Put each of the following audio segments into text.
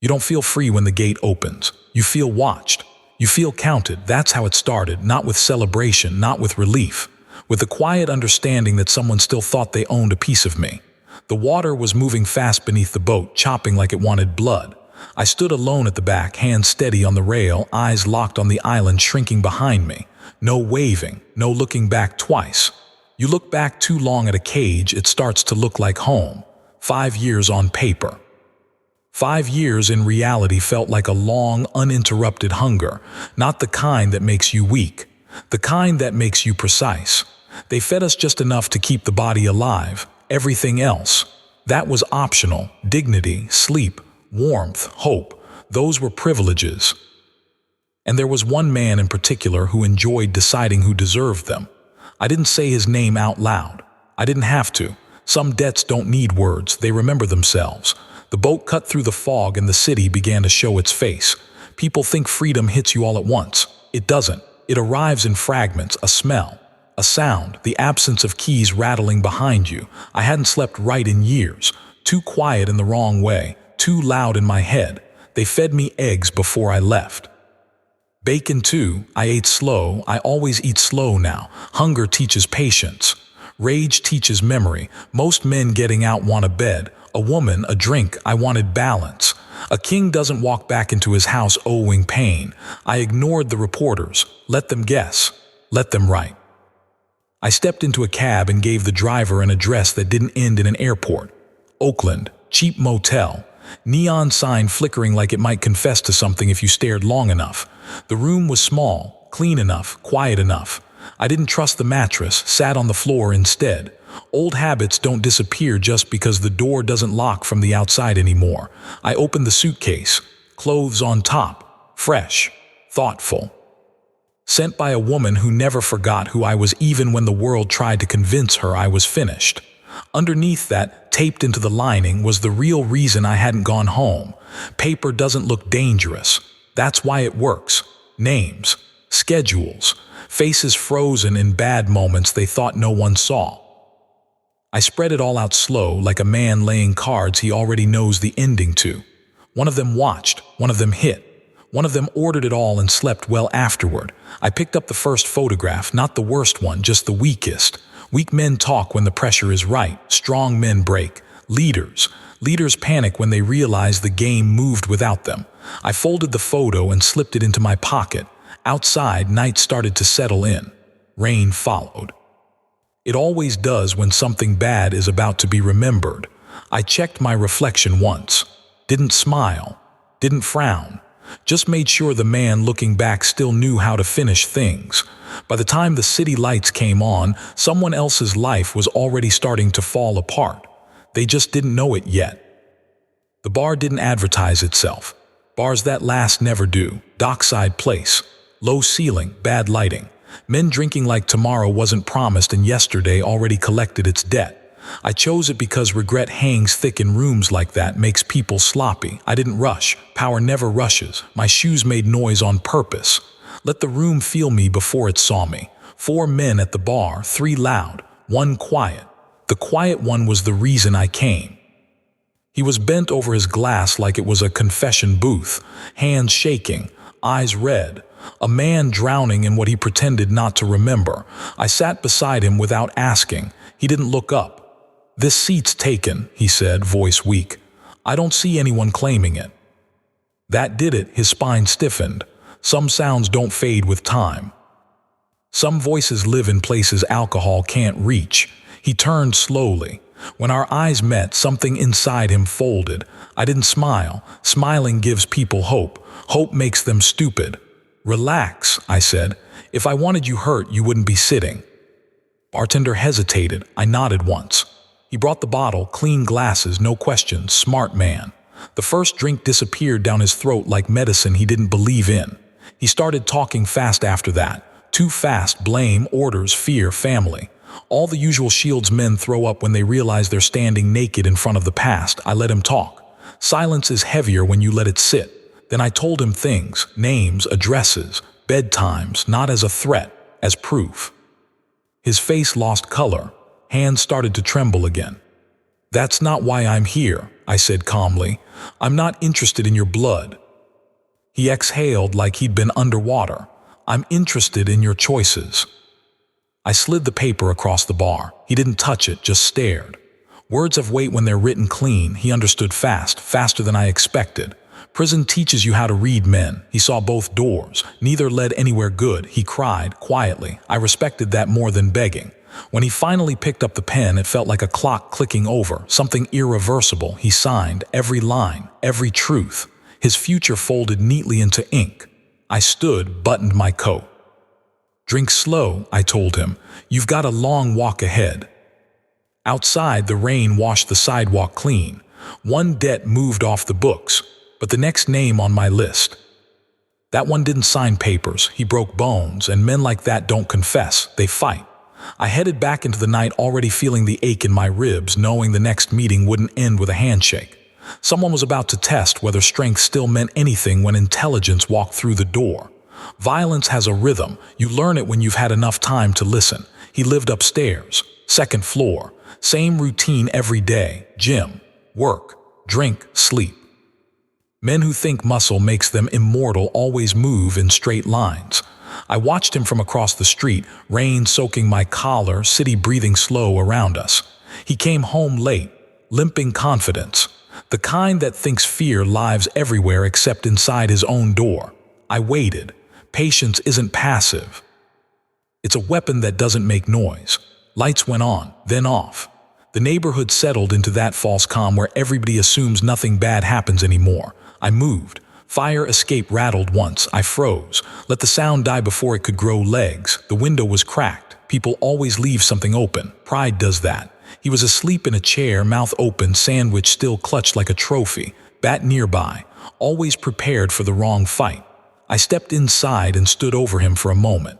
You don't feel free when the gate opens. You feel watched. You feel counted. That's how it started, not with celebration, not with relief, with the quiet understanding that someone still thought they owned a piece of me. The water was moving fast beneath the boat, chopping like it wanted blood. I stood alone at the back, hands steady on the rail, eyes locked on the island shrinking behind me. No waving, no looking back twice. You look back too long at a cage, it starts to look like home. 5 years on paper. 5 years in reality felt like a long, uninterrupted hunger, not the kind that makes you weak, the kind that makes you precise. They fed us just enough to keep the body alive. Everything else, that was optional. Dignity, sleep, warmth, hope, those were privileges. And there was one man in particular who enjoyed deciding who deserved them. I didn't say his name out loud. I didn't have to. Some debts don't need words, they remember themselves. The boat cut through the fog and the city began to show its face. People think freedom hits you all at once. It doesn't. It arrives in fragments, a smell, a sound, the absence of keys rattling behind you. I hadn't slept right in years. Too quiet in the wrong way, too loud in my head. They fed me eggs before I left. Bacon too. I ate slow. I always eat slow now. Hunger teaches patience. Rage teaches memory. Most men getting out want a bed, a woman, a drink. I wanted balance. A king doesn't walk back into his house owing pain. I ignored the reporters. Let them guess. Let them write. I stepped into a cab and gave the driver an address that didn't end in an airport. Oakland, cheap motel. Neon sign flickering like it might confess to something if you stared long enough. The room was small, clean enough, quiet enough. I didn't trust the mattress, sat on the floor instead. Old habits don't disappear just because the door doesn't lock from the outside anymore. I opened the suitcase, clothes on top, fresh, thoughtful. Sent by a woman who never forgot who I was even when the world tried to convince her I was finished. Underneath that, taped into the lining, was the real reason I hadn't gone home. Paper doesn't look dangerous. That's why it works. Names, schedules, faces frozen in bad moments they thought no one saw. I spread it all out slow, like a man laying cards he already knows the ending to. One of them watched, one of them hit. One of them ordered it all and slept well afterward. I picked up the first photograph, not the worst one, just the weakest. Weak men talk when the pressure is right. Strong men break. Leaders panic when they realize the game moved without them. I folded the photo and slipped it into my pocket. Outside, night started to settle in. Rain followed. It always does when something bad is about to be remembered. I checked my reflection once. Didn't smile. Didn't frown. Just made sure the man looking back still knew how to finish things. By the time the city lights came on, someone else's life was already starting to fall apart. They just didn't know it yet. The bar didn't advertise itself. Bars that last never do. Dockside place. Low ceiling, bad lighting. Men drinking like tomorrow wasn't promised and yesterday already collected its debt. I chose it because regret hangs thick in rooms like that, makes people sloppy. I didn't rush. Power never rushes. My shoes made noise on purpose. Let the room feel me before it saw me. 4 men at the bar, 3 loud, 1 quiet. The quiet one was the reason I came. He was bent over his glass like it was a confession booth, hands shaking, eyes red. A man drowning in what he pretended not to remember. I sat beside him without asking. He didn't look up. "This seat's taken," he said, voice weak. "I don't see anyone claiming it." That did it. His spine stiffened. Some sounds don't fade with time. Some voices live in places alcohol can't reach. He turned slowly. When our eyes met, something inside him folded. I didn't smile. Smiling gives people hope. Hope makes them stupid. "Relax," I said. "If I wanted you hurt, you wouldn't be sitting." Bartender hesitated. I nodded once. He brought the bottle, clean glasses, no questions, smart man. The first drink disappeared down his throat like medicine he didn't believe in. He started talking fast after that. Too fast, blame, orders, fear, family. All the usual shields men throw up when they realize they're standing naked in front of the past. I let him talk. Silence is heavier when you let it sit. Then I told him things, names, addresses, bedtimes, not as a threat, as proof. His face lost color. Hands started to tremble again. "That's not why I'm here," I said calmly. I'm not interested in your blood. He exhaled like he'd been underwater. I'm interested in your choices. I slid the paper across the bar. He didn't touch it, just stared. Words have weight when they're written clean. He understood fast, faster than I expected. Prison teaches you how to read men. He saw both doors. Neither led anywhere good. He cried, quietly. I respected that more than begging. When he finally picked up the pen, it felt like a clock clicking over, something irreversible. He signed every line, every truth. His future folded neatly into ink. I stood, buttoned my coat. Drink slow, I told him. You've got a long walk ahead. Outside, the rain washed the sidewalk clean. One debt moved off the books, but the next name on my list. That one didn't sign papers. He broke bones, and men like that don't confess. They fight. I headed back into the night already feeling the ache in my ribs, knowing the next meeting wouldn't end with a handshake. Someone was about to test whether strength still meant anything when intelligence walked through the door. Violence has a rhythm. You learn it when you've had enough time to listen. He lived upstairs, second floor. Same routine every day. Gym, work, drink, sleep. Men who think muscle makes them immortal always move in straight lines. I watched him from across the street, rain soaking my collar, city breathing slow around us. He came home late, limping confidence. The kind that thinks fear lives everywhere except inside his own door. I waited. Patience isn't passive. It's a weapon that doesn't make noise. Lights went on, then off. The neighborhood settled into that false calm where everybody assumes nothing bad happens anymore. I moved. Fire escape rattled once. I froze. Let the sound die before it could grow legs. The window was cracked. People always leave something open. Pride does that. He was asleep in a chair, mouth open, sandwich still clutched like a trophy. Bat nearby, always prepared for the wrong fight. I stepped inside and stood over him for a moment.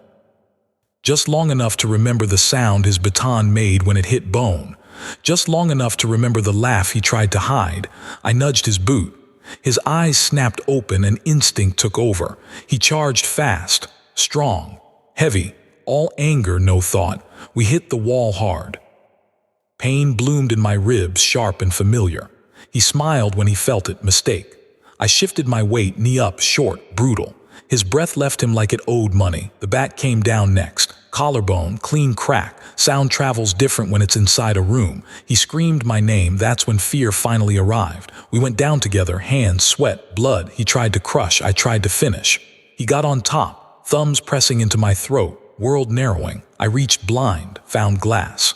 Just long enough to remember the sound his baton made when it hit bone. Just long enough to remember the laugh he tried to hide. I nudged his boot. His eyes snapped open and instinct took over. He charged fast, strong, heavy, all anger, no thought. We hit the wall hard. Pain bloomed in my ribs, sharp and familiar. He smiled when he felt it, mistake. I shifted my weight, knee up, short, brutal. His breath left him like it owed money. The bat came down next. Collarbone, clean crack. Sound travels different when it's inside a room. He screamed my name. That's when fear finally arrived. We went down together, hands, sweat, blood. He tried to crush, I tried to finish. He got on top, thumbs pressing into my throat, world narrowing. I reached blind, found glass.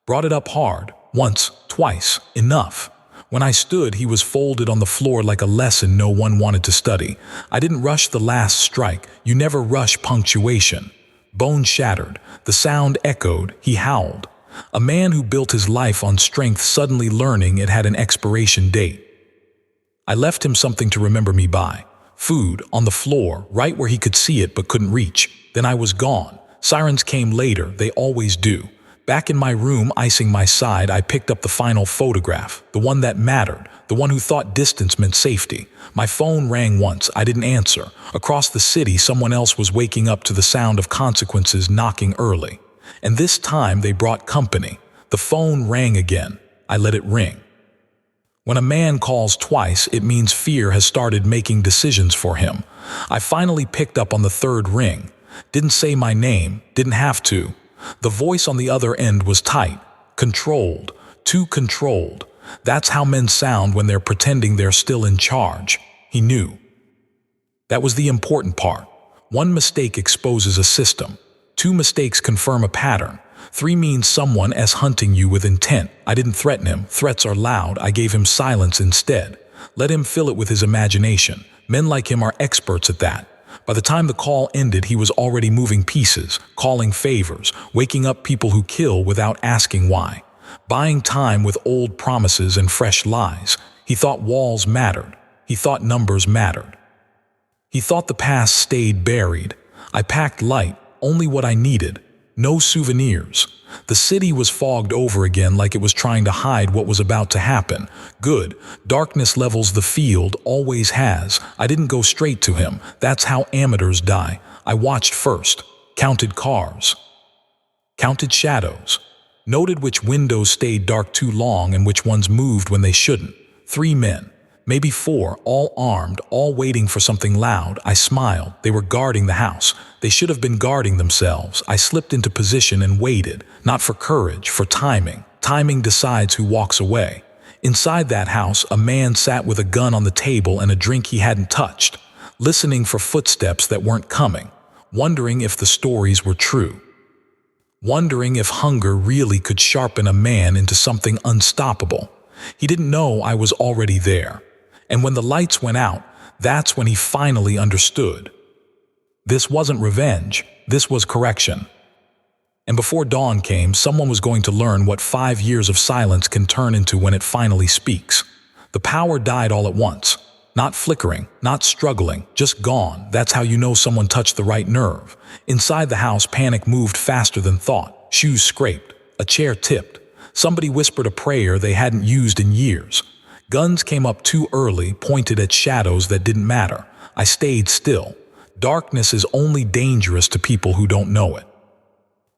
Brought it up hard, once, twice, enough. When I stood, he was folded on the floor like a lesson no one wanted to study. I didn't rush the last strike. You never rush punctuation. Bone shattered. The sound echoed. He howled. A man who built his life on strength suddenly learning it had an expiration date. I left him something to remember me by. Food, on the floor, right where he could see it but couldn't reach. Then I was gone. Sirens came later. They always do. Back in my room, icing my side, I picked up the final photograph, the one that mattered, the one who thought distance meant safety. My phone rang once. I didn't answer. Across the city, someone else was waking up to the sound of consequences knocking early. And this time, they brought company. The phone rang again. I let it ring. When a man calls twice, it means fear has started making decisions for him. I finally picked up on the third ring. Didn't say my name, didn't have to. The voice on the other end was tight, controlled, too controlled. That's how men sound when they're pretending they're still in charge. He knew. That was the important part. One mistake exposes a system. 2 mistakes confirm a pattern. 3 means someone is hunting you with intent. I didn't threaten him. Threats are loud. I gave him silence instead. Let him fill it with his imagination. Men like him are experts at that. By the time the call ended, he was already moving pieces, calling favors, waking up people who kill without asking why, buying time with old promises and fresh lies. He thought walls mattered. He thought numbers mattered. He thought the past stayed buried. I packed light, only what I needed. No souvenirs. The city was fogged over again like it was trying to hide what was about to happen. Good. Darkness levels the field, always has. I didn't go straight to him. That's how amateurs die. I watched first. Counted cars. Counted shadows. Noted which windows stayed dark too long and which ones moved when they shouldn't. 3 men, maybe 4, all armed, all waiting for something loud. I smiled. They were guarding the house. They should have been guarding themselves. I slipped into position and waited, not for courage, for timing. Timing decides who walks away. Inside that house, a man sat with a gun on the table and a drink he hadn't touched, listening for footsteps that weren't coming, wondering if the stories were true. Wondering if hunger really could sharpen a man into something unstoppable. He didn't know I was already there. And when the lights went out, that's when he finally understood. This wasn't revenge, this was correction. And before dawn came, someone was going to learn what 5 years of silence can turn into when it finally speaks. The power died all at once. Not flickering, not struggling, just gone. That's how you know someone touched the right nerve. Inside the house, panic moved faster than thought. Shoes scraped, a chair tipped. Somebody whispered a prayer they hadn't used in years. Guns came up too early, pointed at shadows that didn't matter. I stayed still. Darkness is only dangerous to people who don't know it.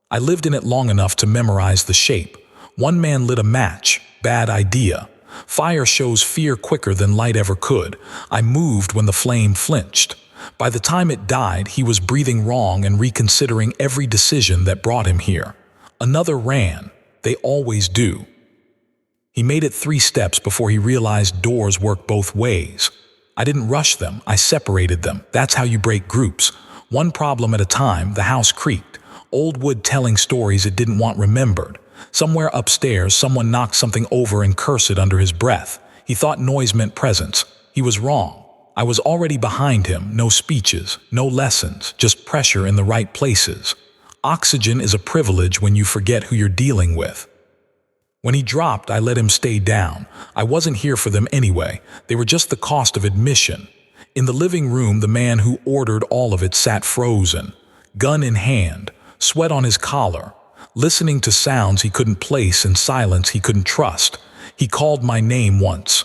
I lived in it long enough to memorize the shape. One man lit a match. Bad idea. Fire shows fear quicker than light ever could. I moved when the flame flinched. By the time it died, he was breathing wrong and reconsidering every decision that brought him here. Another ran. They always do. He made it 3 steps before he realized doors work both ways. I didn't rush them, I separated them. That's how you break groups. One problem at a time. The house creaked. Old wood telling stories it didn't want remembered. Somewhere upstairs, someone knocked something over and cursed it under his breath. He thought noise meant presence. He was wrong. I was already behind him. No speeches, no lessons, just pressure in the right places. Oxygen is a privilege when you forget who you're dealing with. When he dropped, I let him stay down. I wasn't here for them anyway. They were just the cost of admission. In the living room, the man who ordered all of it sat frozen, gun in hand, sweat on his collar, listening to sounds he couldn't place and silence he couldn't trust. He called my name once.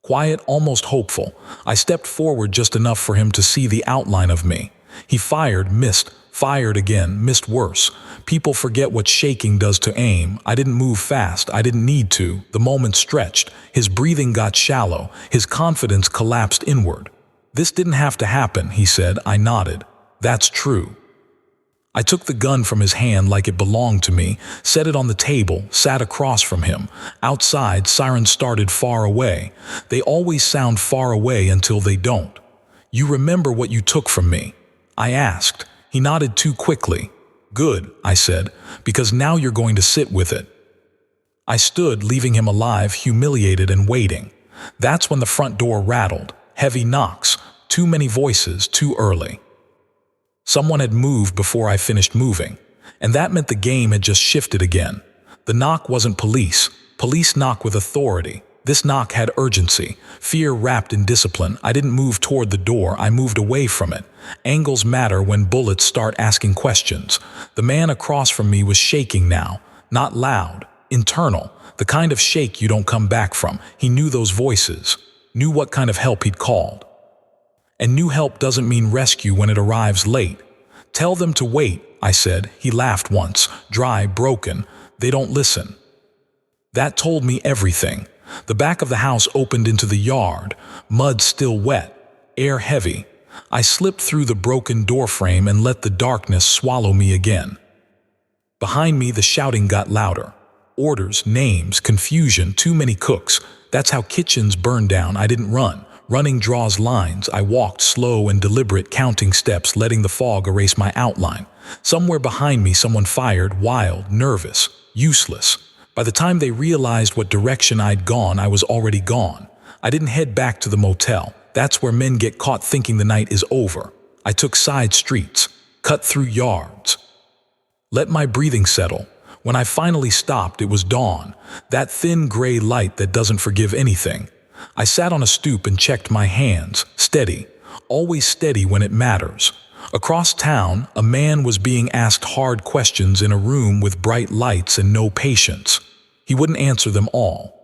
Quiet, almost hopeful. I stepped forward just enough for him to see the outline of me. He fired, missed, fired again, missed worse. People forget what shaking does to aim. I didn't move fast. I didn't need to. The moment stretched. His breathing got shallow. His confidence collapsed inward. "This didn't have to happen," he said. I nodded. "That's true." I took the gun from his hand like it belonged to me, set it on the table, sat across from him. Outside, sirens started far away. They always sound far away until they don't. "You remember what you took from me?" I asked. He nodded too quickly. "Good," I said, "because now you're going to sit with it." I stood, leaving him alive, humiliated and waiting. That's when the front door rattled. Heavy knocks. Too many voices, too early. Someone had moved before I finished moving, and that meant the game had just shifted again. The knock wasn't police. Police knock with authority. This knock had urgency, fear wrapped in discipline. I didn't move toward the door, I moved away from it. Angles matter when bullets start asking questions. The man across from me was shaking now, not loud, internal, the kind of shake you don't come back from. He knew those voices, knew what kind of help he'd called. And new help doesn't mean rescue when it arrives late. "Tell them to wait," I said. He laughed once, dry, broken. "They don't listen." That told me everything. The back of the house opened into the yard, mud still wet, air heavy. I slipped through the broken doorframe and let the darkness swallow me again. Behind me, the shouting got louder. Orders, names, confusion, too many cooks. That's how kitchens burn down. I didn't run. Running draws lines. I walked slow and deliberate, counting steps, letting the fog erase my outline. Somewhere behind me, someone fired, wild, nervous, useless. By the time they realized what direction I'd gone, I was already gone. I didn't head back to the motel. That's where men get caught thinking the night is over. I took side streets, cut through yards. Let my breathing settle. When I finally stopped, it was dawn. That thin gray light that doesn't forgive anything. I sat on a stoop and checked my hands, steady, always steady when it matters. Across town, a man was being asked hard questions in a room with bright lights and no patience. He wouldn't answer them all.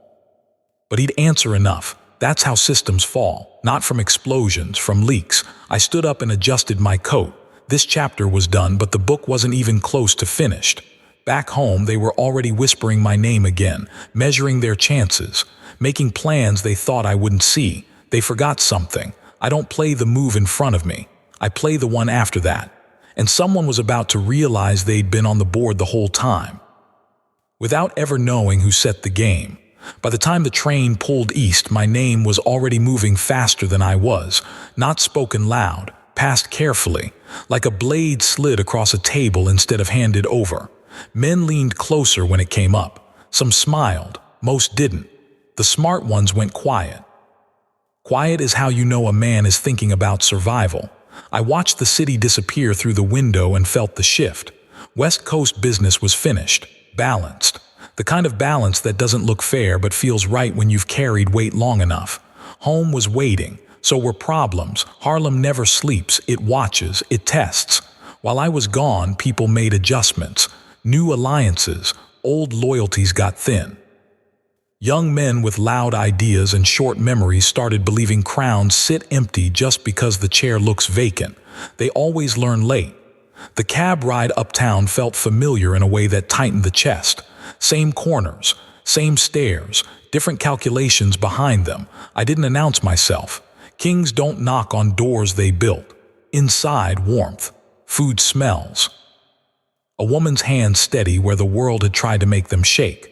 But he'd answer enough. That's how systems fall, not from explosions, from leaks. I stood up and adjusted my coat. This chapter was done, but the book wasn't even close to finished. Back home, they were already whispering my name again, measuring their chances, making plans they thought I wouldn't see. They forgot something. I don't play the move in front of me. I play the one after that. And someone was about to realize they'd been on the board the whole time, without ever knowing who set the game. By the time the train pulled east, my name was already moving faster than I was, not spoken loud, passed carefully, like a blade slid across a table instead of handed over. Men leaned closer when it came up. Some smiled, most didn't. The smart ones went quiet. Quiet is how you know a man is thinking about survival. I watched the city disappear through the window and felt the shift. West Coast business was finished, balanced. The kind of balance that doesn't look fair but feels right when you've carried weight long enough. Home was waiting, so were problems. Harlem never sleeps, it watches, it tests. While I was gone, people made adjustments. New alliances, old loyalties got thin. Young men with loud ideas and short memories started believing crowns sit empty just because the chair looks vacant. They always learn late. The cab ride uptown felt familiar in a way that tightened the chest. Same corners, same stairs, different calculations behind them. I didn't announce myself. Kings don't knock on doors they built. Inside, warmth. Food smells. A woman's hand steady where the world had tried to make them shake.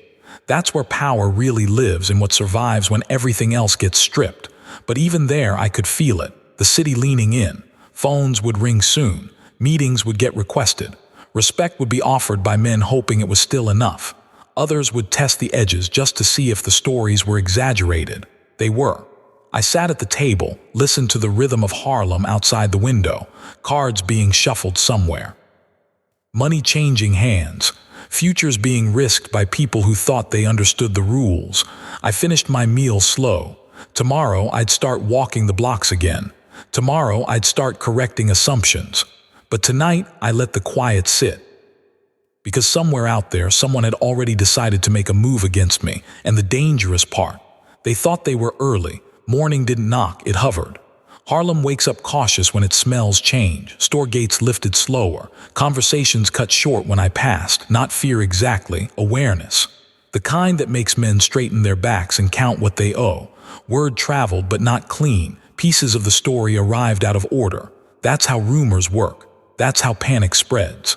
That's where power really lives and what survives when everything else gets stripped. But even there, I could feel it. The city leaning in. Phones would ring soon. Meetings would get requested. Respect would be offered by men hoping it was still enough. Others would test the edges just to see if the stories were exaggerated. They were. I sat at the table, listened to the rhythm of Harlem outside the window, cards being shuffled somewhere. Money changing hands, futures being risked by people who thought they understood the rules. I finished my meal slow. Tomorrow I'd start walking the blocks again. Tomorrow I'd start correcting assumptions. But tonight I let the quiet sit. Because somewhere out there, someone had already decided to make a move against me, and the dangerous part, they thought they were early. Morning didn't knock, it hovered. Harlem wakes up cautious when it smells change. Store gates lifted slower. Conversations cut short when I passed. Not fear exactly, awareness. The kind that makes men straighten their backs and count what they owe. Word traveled but not clean. Pieces of the story arrived out of order. That's how rumors work. That's how panic spreads.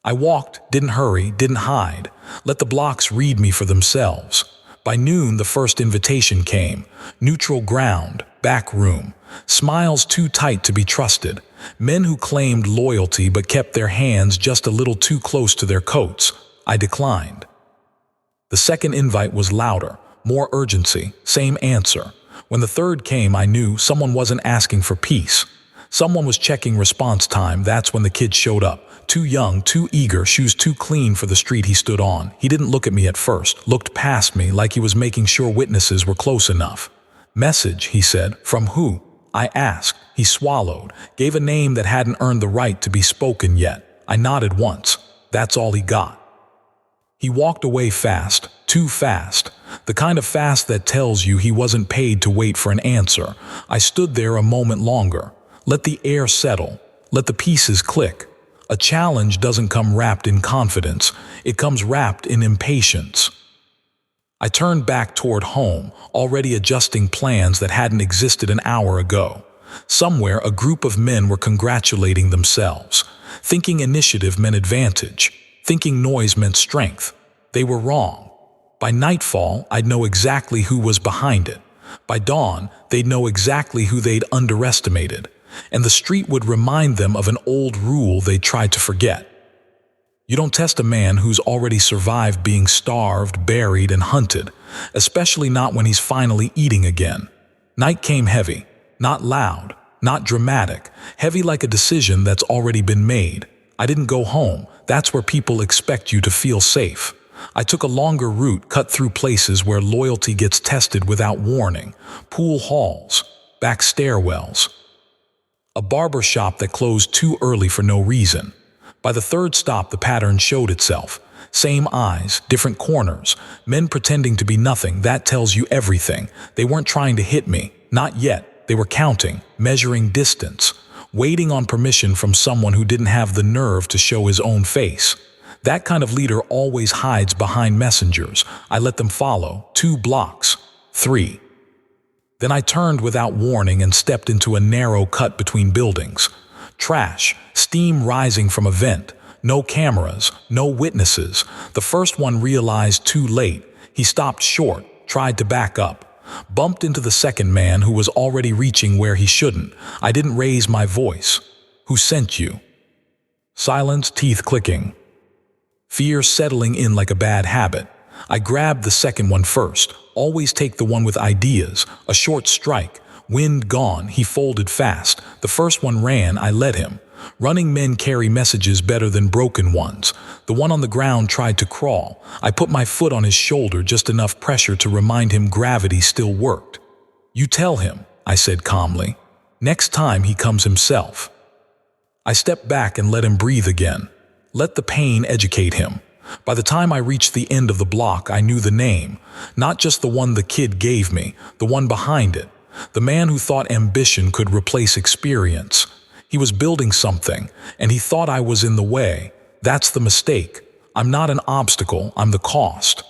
I walked, didn't hurry, didn't hide. Let the blocks read me for themselves. By noon, the first invitation came. Neutral ground, back room. Smiles too tight to be trusted. Men who claimed loyalty but kept their hands just a little too close to their coats. I declined. The second invite was louder, more urgency, same answer. When the third came, I knew someone wasn't asking for peace. Someone was checking response time. That's when the kid showed up. Too young, too eager, shoes too clean for the street he stood on. He didn't look at me at first, looked past me like he was making sure witnesses were close enough. Message, he said. From who? I asked. He swallowed, gave a name that hadn't earned the right to be spoken yet. I nodded once. That's all he got. He walked away fast, too fast. The kind of fast that tells you he wasn't paid to wait for an answer. I stood there a moment longer. Let the air settle. Let the pieces click. A challenge doesn't come wrapped in confidence. It comes wrapped in impatience. I turned back toward home, already adjusting plans that hadn't existed an hour ago. Somewhere, a group of men were congratulating themselves, thinking initiative meant advantage, thinking noise meant strength. They were wrong. By nightfall, I'd know exactly who was behind it. By dawn, they'd know exactly who they'd underestimated. And the street would remind them of an old rule they tried to forget. You don't test a man who's already survived being starved, buried, and hunted, especially not when he's finally eating again. Night came heavy, not loud, not dramatic, heavy like a decision that's already been made. I didn't go home. That's where people expect you to feel safe. I took a longer route, cut through places where loyalty gets tested without warning. Pool halls, back stairwells. A barber shop that closed too early for no reason. By the third stop, the pattern showed itself. Same eyes, different corners, men pretending to be nothing. That tells you everything. They weren't trying to hit me. Not yet. They were counting, measuring distance, waiting on permission from someone who didn't have the nerve to show his own face. That kind of leader always hides behind messengers. I let them follow. 2 blocks. 3. Then I turned without warning and stepped into a narrow cut between buildings. Trash, steam rising from a vent. No cameras, no witnesses. The first one realized too late. He stopped short, tried to back up. Bumped into the second man who was already reaching where he shouldn't. I didn't raise my voice. "Who sent you?" Silence, teeth clicking. Fear settling in like a bad habit. I grabbed the second one first. Always take the one with ideas. A short strike. Wind gone. He folded fast. The first one ran. I let him. Running men carry messages better than broken ones. The one on the ground tried to crawl. I put my foot on his shoulder, just enough pressure to remind him gravity still worked. "You tell him," I said calmly. "Next time he comes himself." I stepped back and let him breathe again. Let the pain educate him. By the time I reached the end of the block, I knew the name. Not just the one the kid gave me, the one behind it. The man who thought ambition could replace experience. He was building something, and he thought I was in the way. That's the mistake. I'm not an obstacle, I'm the cost.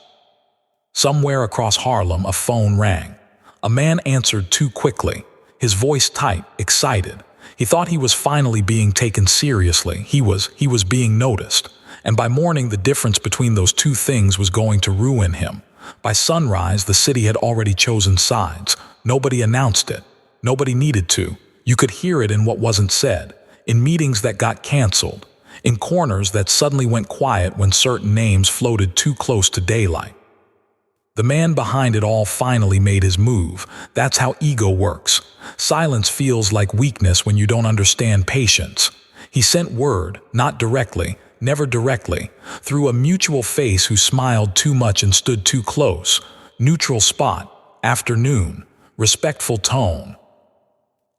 Somewhere across Harlem, a phone rang. A man answered too quickly, his voice tight, excited. He thought he was finally being taken seriously. He was being noticed. And by morning, the difference between those two things was going to ruin him. By sunrise, the city had already chosen sides. Nobody announced it. Nobody needed to. You could hear it in what wasn't said, in meetings that got canceled, in corners that suddenly went quiet when certain names floated too close to daylight. The man behind it all finally made his move. That's how ego works. Silence feels like weakness when you don't understand patience. He sent word, not directly, never directly, through a mutual face who smiled too much and stood too close. Neutral spot, afternoon, respectful tone.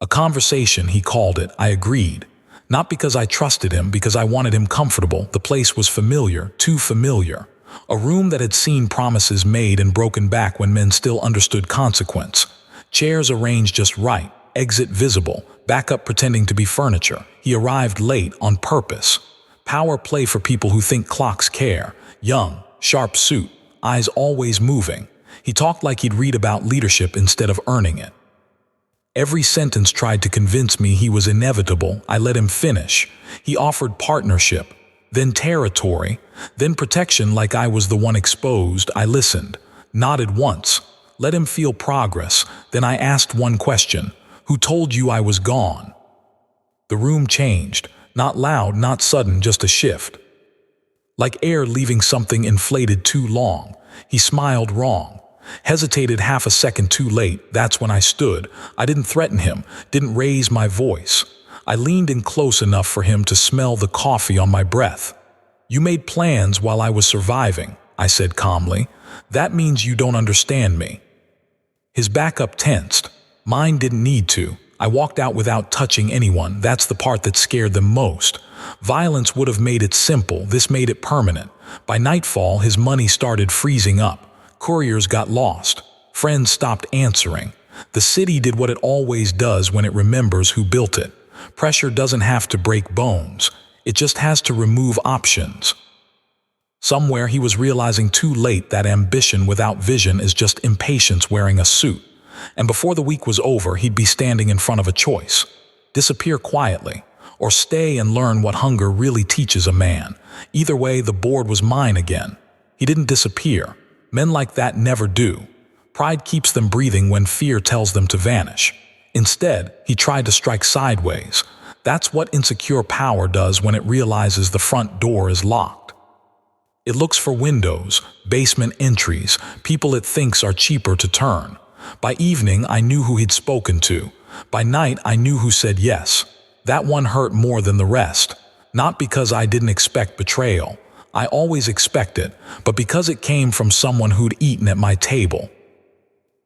A conversation, he called it. I agreed. Not because I trusted him, because I wanted him comfortable. The place was familiar, too familiar. A room that had seen promises made and broken back when men still understood consequence. Chairs arranged just right, exit visible, backup pretending to be furniture. He arrived late on purpose. Power play for people who think clocks care. Young, sharp suit, eyes always moving. He talked like he'd read about leadership instead of earning it. Every sentence tried to convince me he was inevitable. I let him finish. He offered partnership, then territory, then protection like I was the one exposed. I listened, nodded once, let him feel progress. Then I asked one question. Who told you I was gone? The room changed. Not loud, not sudden, just a shift. Like air leaving something inflated too long. He smiled wrong. Hesitated half a second too late. That's when I stood. I didn't threaten him, didn't raise my voice. I leaned in close enough for him to smell the coffee on my breath. "You made plans while I was surviving," I said calmly. "That means you don't understand me." His backup tensed. Mine didn't need to. I walked out without touching anyone. That's the part that scared them most. Violence would have made it simple. This made it permanent. By nightfall, his money started freezing up. Couriers got lost. Friends stopped answering. The city did what it always does when it remembers who built it. Pressure doesn't have to break bones. It just has to remove options. Somewhere he was realizing too late that ambition without vision is just impatience wearing a suit. And before the week was over, he'd be standing in front of a choice. Disappear quietly, or stay and learn what hunger really teaches a man. Either way, the board was mine again. He didn't disappear. Men like that never do. Pride keeps them breathing when fear tells them to vanish. Instead, he tried to strike sideways. That's what insecure power does when it realizes the front door is locked. It looks for windows, basement entries, people it thinks are cheaper to turn. By evening, I knew who he'd spoken to. By night, I knew who said yes. That one hurt more than the rest. Not because I didn't expect betrayal. I always expect it, but because it came from someone who'd eaten at my table.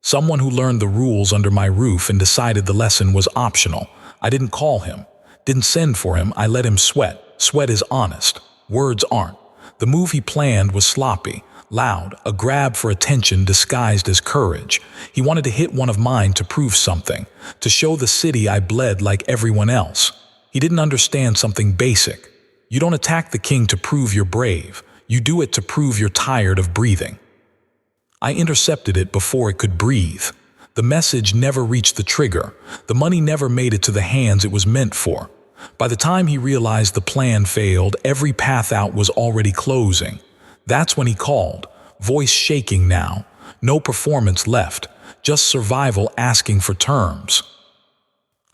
Someone who learned the rules under my roof and decided the lesson was optional. I didn't call him, didn't send for him. I let him sweat. Sweat is honest. Words aren't. The move he planned was sloppy, loud, a grab for attention disguised as courage. He wanted to hit one of mine to prove something, to show the city I bled like everyone else. He didn't understand something basic. You don't attack the king to prove you're brave. You do it to prove you're tired of breathing. I intercepted it before it could breathe. The message never reached the trigger. The money never made it to the hands it was meant for. By the time he realized the plan failed, every path out was already closing. That's when he called, voice shaking now. No performance left, just survival asking for terms.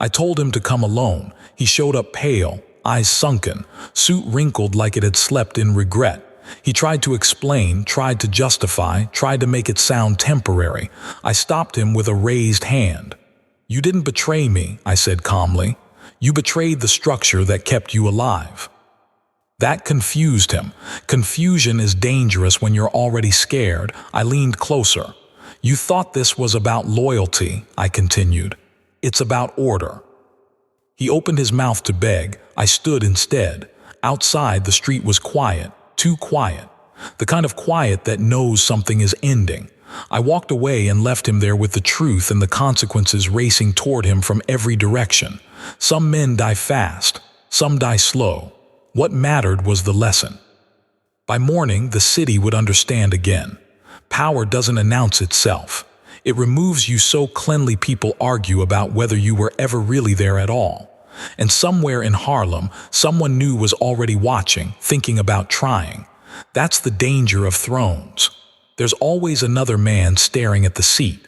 I told him to come alone. He showed up pale, eyes sunken, suit wrinkled like it had slept in regret. He tried to explain, tried to justify, tried to make it sound temporary. I stopped him with a raised hand. You didn't betray me, I said calmly. You betrayed the structure that kept you alive. That confused him. Confusion is dangerous when you're already scared. I leaned closer. You thought this was about loyalty, I continued. It's about order. He opened his mouth to beg. I stood instead. Outside, the street was quiet. Too quiet. The kind of quiet that knows something is ending. I walked away and left him there with the truth and the consequences racing toward him from every direction. Some men die fast, some die slow. What mattered was the lesson. By morning, the city would understand again. Power doesn't announce itself. It removes you so cleanly people argue about whether you were ever really there at all. And somewhere in Harlem, someone new was already watching, thinking about trying. That's the danger of thrones. There's always another man staring at the seat,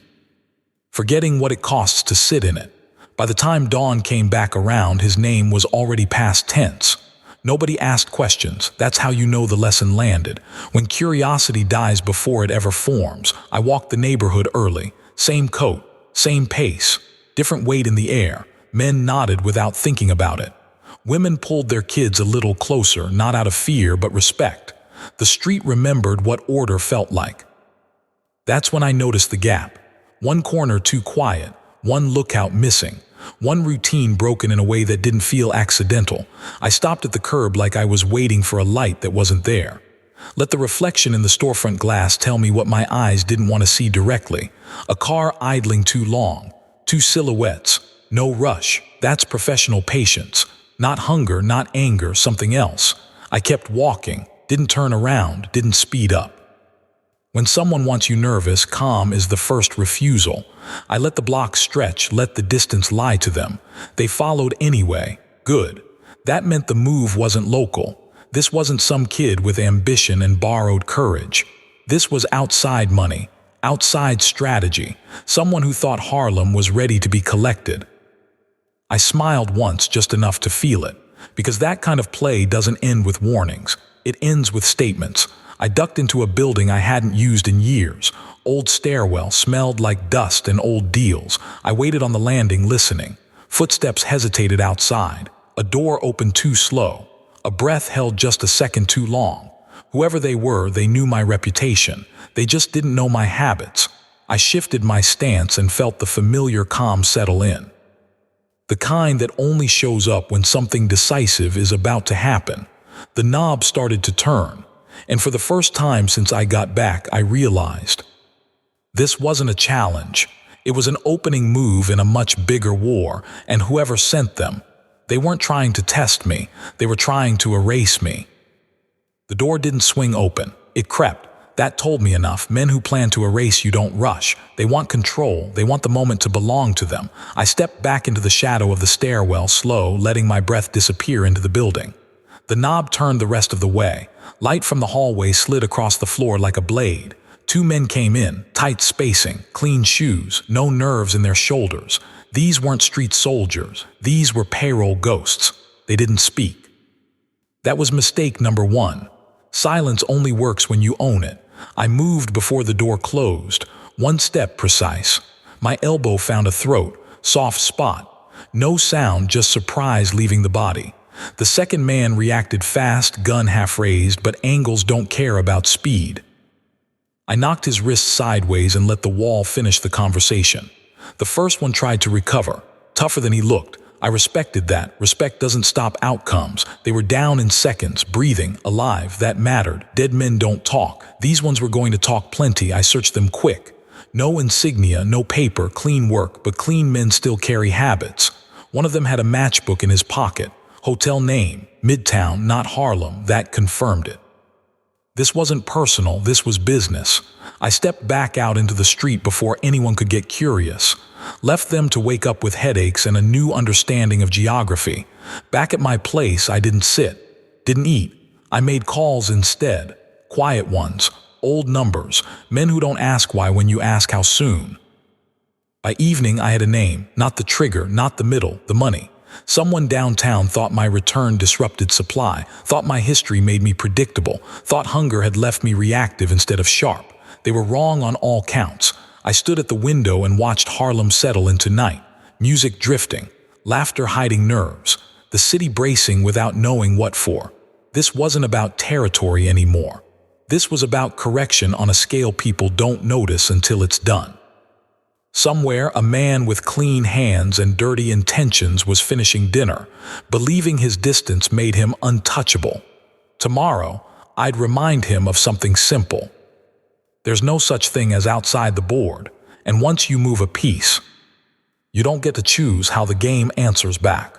forgetting what it costs to sit in it. By the time dawn came back around, his name was already past tense. Nobody asked questions. That's how you know the lesson landed. When curiosity dies before it ever forms. I walked the neighborhood early. Same coat, same pace, different weight in the air. Men nodded without thinking about it. Women pulled their kids a little closer, not out of fear but respect. The street remembered what order felt like. That's when I noticed the gap. One corner too quiet, one lookout missing, one routine broken in a way that didn't feel accidental. I stopped at the curb like I was waiting for a light that wasn't there. Let the reflection in the storefront glass tell me what my eyes didn't want to see directly. A car idling too long, two silhouettes. No rush. That's professional patience. Not hunger, not anger, something else. I kept walking, didn't turn around, didn't speed up. When someone wants you nervous, calm is the first refusal. I let the block stretch, let the distance lie to them. They followed anyway. Good. That meant the move wasn't local. This wasn't some kid with ambition and borrowed courage. This was outside money, outside strategy, someone who thought Harlem was ready to be collected. I smiled once, just enough to feel it, because that kind of play doesn't end with warnings. It ends with statements. I ducked into a building I hadn't used in years. Old stairwell, smelled like dust and old deals. I waited on the landing, listening. Footsteps hesitated outside. A door opened too slow. A breath held just a second too long. Whoever they were, they knew my reputation. They just didn't know my habits. I shifted my stance and felt the familiar calm settle in. The kind that only shows up when something decisive is about to happen. The knob started to turn, and for the first time since I got back, I realized this wasn't a challenge. It was an opening move in a much bigger war, and whoever sent them, they weren't trying to test me, they were trying to erase me. The door didn't swing open. It crept. That told me enough. Men who plan to erase you don't rush. They want control. They want the moment to belong to them. I stepped back into the shadow of the stairwell, slow, letting my breath disappear into the building. The knob turned the rest of the way. Light from the hallway slid across the floor like a blade. Two men came in, tight spacing, clean shoes, no nerves in their shoulders. These weren't street soldiers. These were payroll ghosts. They didn't speak. That was mistake number one. Silence only works when you own it. I moved before the door closed, one step precise. My elbow found a throat, soft spot. No sound, just surprise leaving the body. The second man reacted fast, gun half raised, but angles don't care about speed. I knocked his wrist sideways and let the wall finish the conversation. The first one tried to recover, tougher than he looked. I respected that. Respect doesn't stop outcomes. They were down in seconds, breathing, alive. That mattered. Dead men don't talk. These ones were going to talk plenty. I searched them quick. No insignia, no paper, clean work, but clean men still carry habits. One of them had a matchbook in his pocket. Hotel name, Midtown, not Harlem, that confirmed it. This wasn't personal, this was business. I stepped back out into the street before anyone could get curious. Left them to wake up with headaches and a new understanding of geography. Back at my place, I didn't sit, didn't eat. I made calls instead. Quiet ones, old numbers, men who don't ask why when you ask how soon. By evening, I had a name, not the trigger, not the middle, the money. Someone downtown thought my return disrupted supply, thought my history made me predictable, thought hunger had left me reactive instead of sharp. They were wrong on all counts. I stood at the window and watched Harlem settle into night, music drifting, laughter hiding nerves, the city bracing without knowing what for. This wasn't about territory anymore. This was about correction on a scale people don't notice until it's done. Somewhere, a man with clean hands and dirty intentions was finishing dinner, believing his distance made him untouchable. Tomorrow, I'd remind him of something simple. There's no such thing as outside the board, and once you move a piece, you don't get to choose how the game answers back.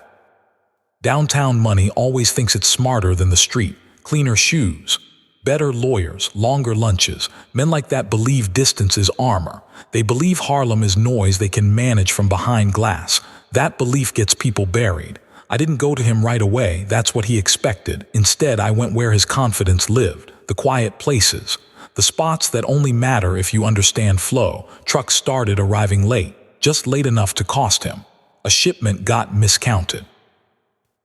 Downtown money always thinks it's smarter than the street, cleaner shoes, better lawyers, longer lunches. Men like that believe distance is armor. They believe Harlem is noise they can manage from behind glass. That belief gets people buried. I didn't go to him right away, that's what he expected. Instead, I went where his confidence lived, the quiet places, the spots that only matter if you understand flow. Trucks started arriving late, just late enough to cost him. A shipment got miscounted.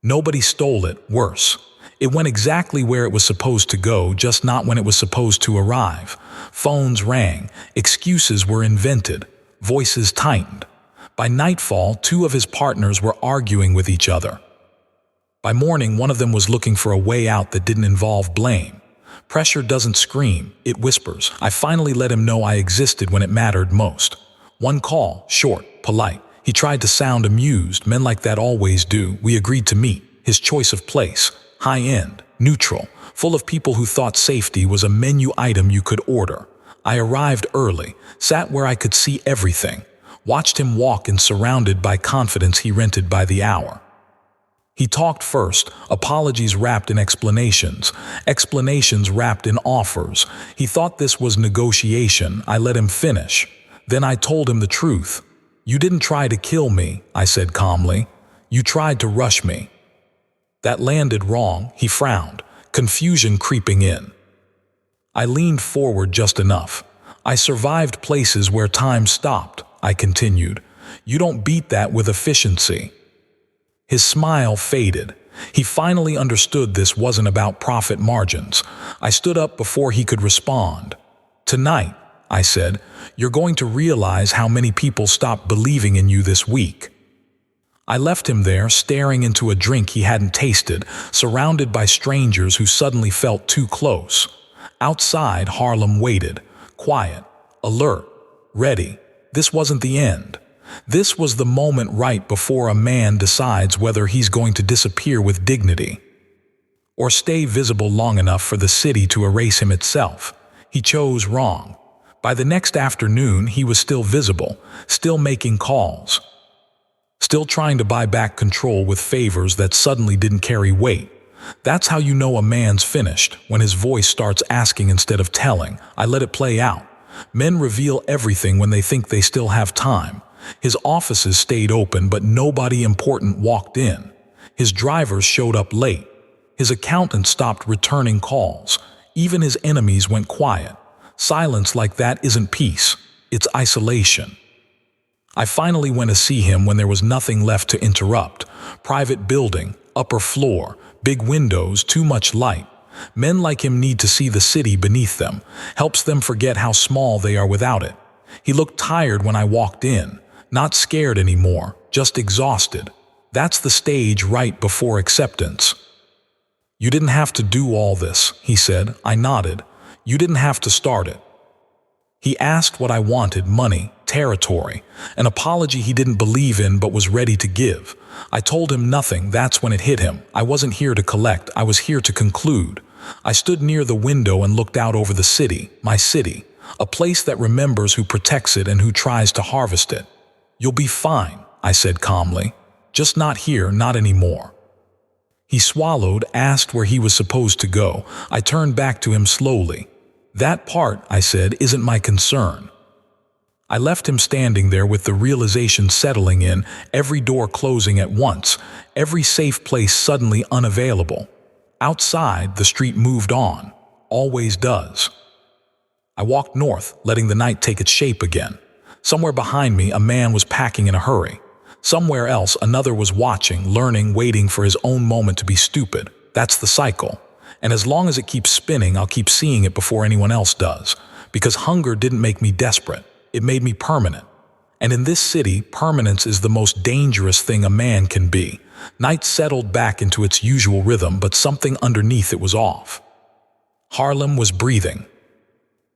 Nobody stole it, worse. It went exactly where it was supposed to go, just not when it was supposed to arrive. Phones rang, excuses were invented, voices tightened. By nightfall, two of his partners were arguing with each other. By morning, one of them was looking for a way out that didn't involve blame. Pressure doesn't scream, it whispers. I finally let him know I existed when it mattered most. One call, short, polite. He tried to sound amused, men like that always do. We agreed to meet. His choice of place, high-end, neutral, full of people who thought safety was a menu item you could order. I arrived early, sat where I could see everything, watched him walk in surrounded by confidence he rented by the hour. He talked first, apologies wrapped in explanations, explanations wrapped in offers. He thought this was negotiation. I let him finish. Then I told him the truth. You didn't try to kill me, I said calmly. You tried to rush me. That landed wrong, he frowned, confusion creeping in. I leaned forward just enough. I survived places where time stopped, I continued. You don't beat that with efficiency. His smile faded. He finally understood this wasn't about profit margins. I stood up before he could respond. Tonight, I said, you're going to realize how many people stopped believing in you this week. I left him there, staring into a drink he hadn't tasted, surrounded by strangers who suddenly felt too close. Outside, Harlem waited, quiet, alert, ready. This wasn't the end. This was the moment right before a man decides whether he's going to disappear with dignity or stay visible long enough for the city to erase him itself. He chose wrong. By the next afternoon, he was still visible, still making calls, still trying to buy back control with favors that suddenly didn't carry weight. That's how you know a man's finished, when his voice starts asking instead of telling. I let it play out. Men reveal everything when they think they still have time. His offices stayed open, but nobody important walked in. His drivers showed up late. His accountant stopped returning calls. Even his enemies went quiet. Silence like that isn't peace, it's isolation. I finally went to see him when there was nothing left to interrupt. Private building, upper floor, big windows, too much light. Men like him need to see the city beneath them, helps them forget how small they are without it. He looked tired when I walked in, not scared anymore, just exhausted. That's the stage right before acceptance. You didn't have to do all this, he said. I nodded. You didn't have to start it. He asked what I wanted, money, territory, an apology he didn't believe in but was ready to give. I told him nothing. That's when it hit him. I wasn't here to collect, I was here to conclude. I stood near the window and looked out over the city, my city, a place that remembers who protects it and who tries to harvest it. You'll be fine, I said calmly. Just not here, not anymore. He swallowed, asked where he was supposed to go. I turned back to him slowly. That part, I said, isn't my concern. I left him standing there with the realization settling in, every door closing at once, every safe place suddenly unavailable. Outside, the street moved on. Always does. I walked north, letting the night take its shape again. Somewhere behind me, a man was packing in a hurry. Somewhere else, another was watching, learning, waiting for his own moment to be stupid. That's the cycle. And as long as it keeps spinning, I'll keep seeing it before anyone else does. Because hunger didn't make me desperate. It made me permanent. And in this city, permanence is the most dangerous thing a man can be. Night settled back into its usual rhythm, but something underneath it was off. Harlem was breathing.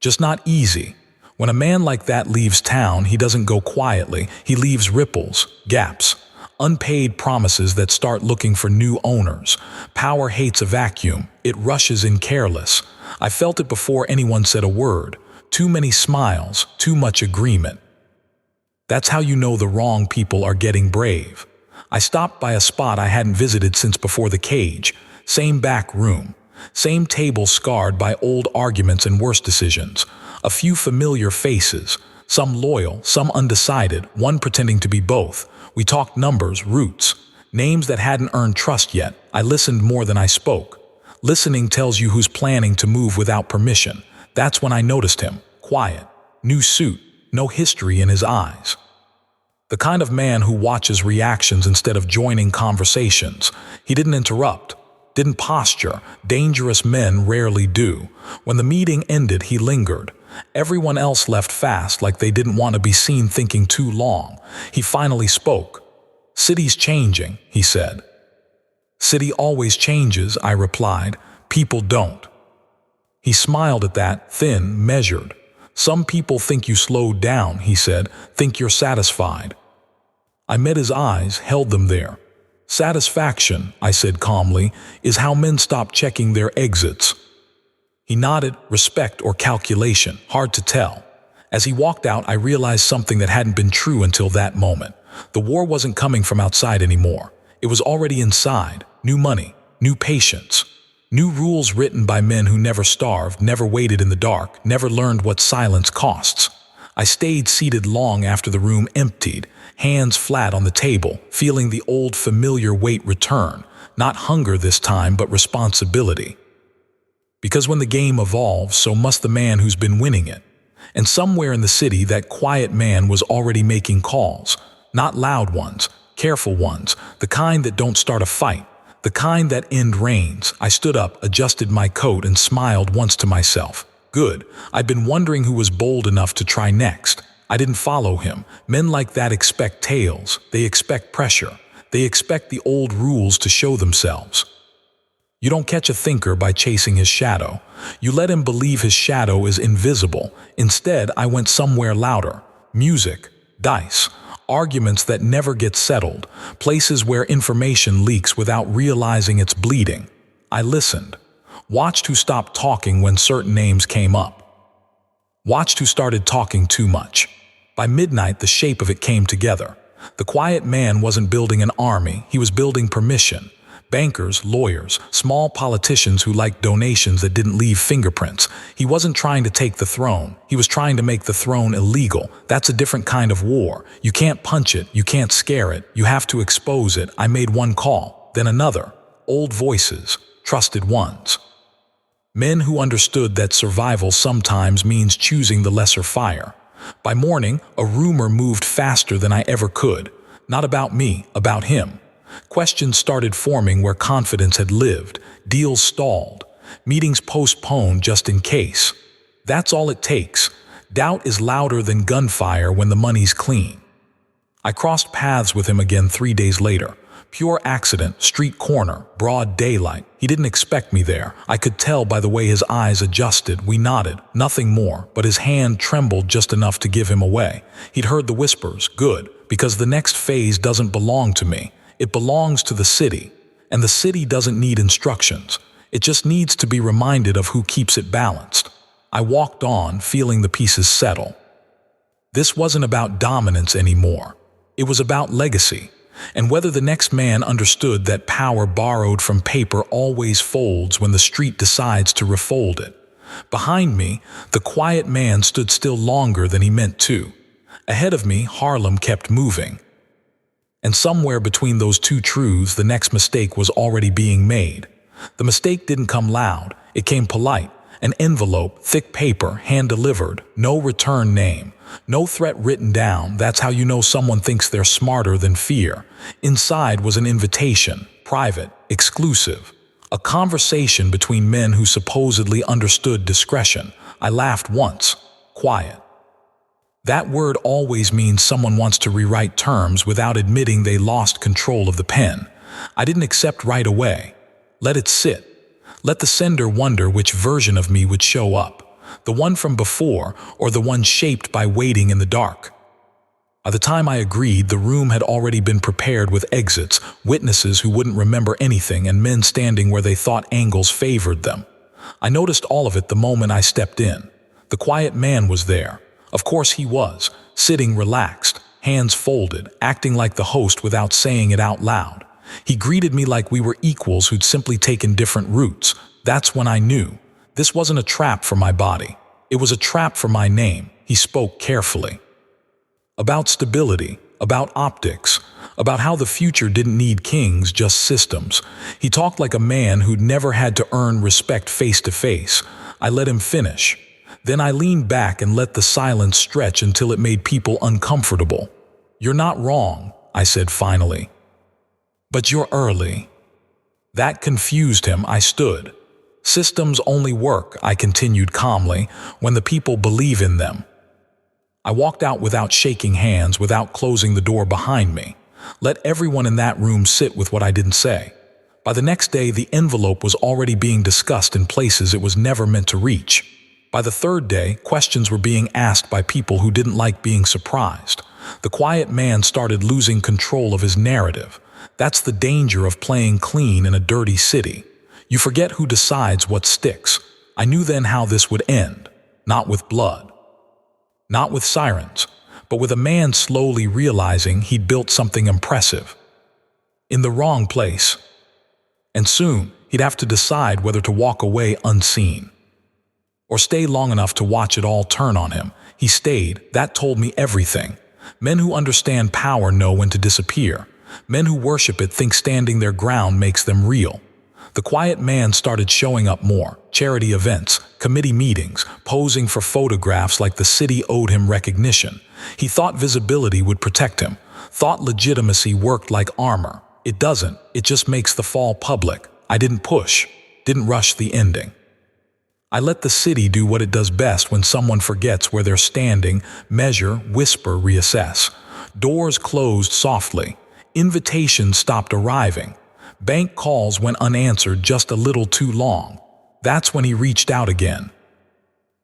Just not easy. When a man like that leaves town, he doesn't go quietly. He leaves ripples, gaps, unpaid promises that start looking for new owners. Power hates a vacuum. It rushes in careless. I felt it before anyone said a word. Too many smiles, too much agreement. That's how you know the wrong people are getting brave. I stopped by a spot I hadn't visited since before the cage. Same back room. Same table scarred by old arguments and worse decisions. A few familiar faces, some loyal, some undecided, one pretending to be both. We talked numbers, roots, names that hadn't earned trust yet. I listened more than I spoke. Listening tells you who's planning to move without permission. That's when I noticed him, quiet, new suit, no history in his eyes. The kind of man who watches reactions instead of joining conversations. He didn't interrupt. Didn't posture. Dangerous men rarely do. When the meeting ended, he lingered. Everyone else left fast, like they didn't want to be seen thinking too long. He finally spoke. "City's changing," he said. "City always changes," I replied. "People don't." He smiled at that, thin, measured. "Some people think you slowed down," he said, "think you're satisfied." I met his eyes, held them there. "Satisfaction," I said calmly, "is how men stop checking their exits." He nodded, respect or calculation, hard to tell. As he walked out, I realized something that hadn't been true until that moment. The war wasn't coming from outside anymore. It was already inside. New money, new patience, new rules written by men who never starved, never waited in the dark, never learned what silence costs. I stayed seated long after the room emptied, hands flat on the table, feeling the old familiar weight return, not hunger this time, but responsibility. Because when the game evolves, so must the man who's been winning it. And somewhere in the city, that quiet man was already making calls. Not loud ones, careful ones, the kind that don't start a fight, the kind that end reigns. I stood up, adjusted my coat, and smiled once to myself. Good. I'd been wondering who was bold enough to try next. I didn't follow him. Men like that expect tales. They expect pressure. They expect the old rules to show themselves. You don't catch a thinker by chasing his shadow. You let him believe his shadow is invisible. Instead, I went somewhere louder. Music, dice, arguments that never get settled, places where information leaks without realizing it's bleeding. I listened. Watched who stopped talking when certain names came up. Watched who started talking too much. By midnight, the shape of it came together. The quiet man wasn't building an army, he was building permission. Bankers, lawyers, small politicians who liked donations that didn't leave fingerprints. He wasn't trying to take the throne. He was trying to make the throne illegal. That's a different kind of war. You can't punch it. You can't scare it. You have to expose it. I made one call, then another. Old voices, trusted ones. Men who understood that survival sometimes means choosing the lesser fire. By morning, a rumor moved faster than I ever could. Not about me, about him. Questions started forming where confidence had lived. Deals stalled. Meetings postponed just in case. That's all it takes. Doubt is louder than gunfire when the money's clean. I crossed paths with him again 3 days later. Pure accident, street corner, broad daylight. He didn't expect me there. I could tell by the way his eyes adjusted. We nodded, nothing more, but his hand trembled just enough to give him away. He'd heard the whispers. Good, because the next phase doesn't belong to me. It belongs to the city, and the city doesn't need instructions. It just needs to be reminded of who keeps it balanced. I walked on, feeling the pieces settle. This wasn't about dominance anymore. It was about legacy. and whether the next man understood that power borrowed from paper always folds when the street decides to refold it. Behind me, the quiet man stood still longer than he meant to. Ahead of me, Harlem kept moving. And somewhere between those two truths, the next mistake was already being made. The mistake didn't come loud, it came polite. An envelope, thick paper, hand-delivered, no return name, no threat written down. That's how you know someone thinks they're smarter than fear. Inside was an invitation, private, exclusive. A conversation between men who supposedly understood discretion. I laughed once. Quiet. That word always means someone wants to rewrite terms without admitting they lost control of the pen. I didn't accept right away. Let it sit. Let the sender wonder which version of me would show up, the one from before or the one shaped by waiting in the dark. By the time I agreed, the room had already been prepared with exits, witnesses who wouldn't remember anything, and men standing where they thought angles favored them. I noticed all of it the moment I stepped in. The quiet man was there. Of course he was, sitting relaxed, hands folded, acting like the host without saying it out loud. He greeted me like we were equals who'd simply taken different routes. That's when I knew. This wasn't a trap for my body. It was a trap for my name. He spoke carefully. About stability, about optics, about how the future didn't need kings, just systems. He talked like a man who'd never had to earn respect face to face. I let him finish. Then I leaned back and let the silence stretch until it made people uncomfortable. "You're not wrong," I said finally. "But you're early." That confused him. I stood. "Systems only work," I continued calmly, "when the people believe in them." I walked out without shaking hands, without closing the door behind me. Let everyone in that room sit with what I didn't say. By the next day, the envelope was already being discussed in places it was never meant to reach. By the third day, questions were being asked by people who didn't like being surprised. The quiet man started losing control of his narrative. That's the danger of playing clean in a dirty city. You forget who decides what sticks. I knew then how this would end. Not with blood. Not with sirens. But with a man slowly realizing he'd built something impressive. In the wrong place. And soon, he'd have to decide whether to walk away unseen. Or stay long enough to watch it all turn on him. He stayed. That told me everything. Men who understand power know when to disappear. Men who worship it think standing their ground makes them real. The quiet man started showing up more. Charity events, committee meetings, posing for photographs like the city owed him recognition. He thought visibility would protect him. Thought legitimacy worked like armor. It doesn't. It just makes the fall public. I didn't push. Didn't rush the ending. I let the city do what it does best when someone forgets where they're standing, measure, whisper, reassess. Doors closed softly. Invitations stopped arriving. Bank calls went unanswered just a little too long. That's when he reached out again.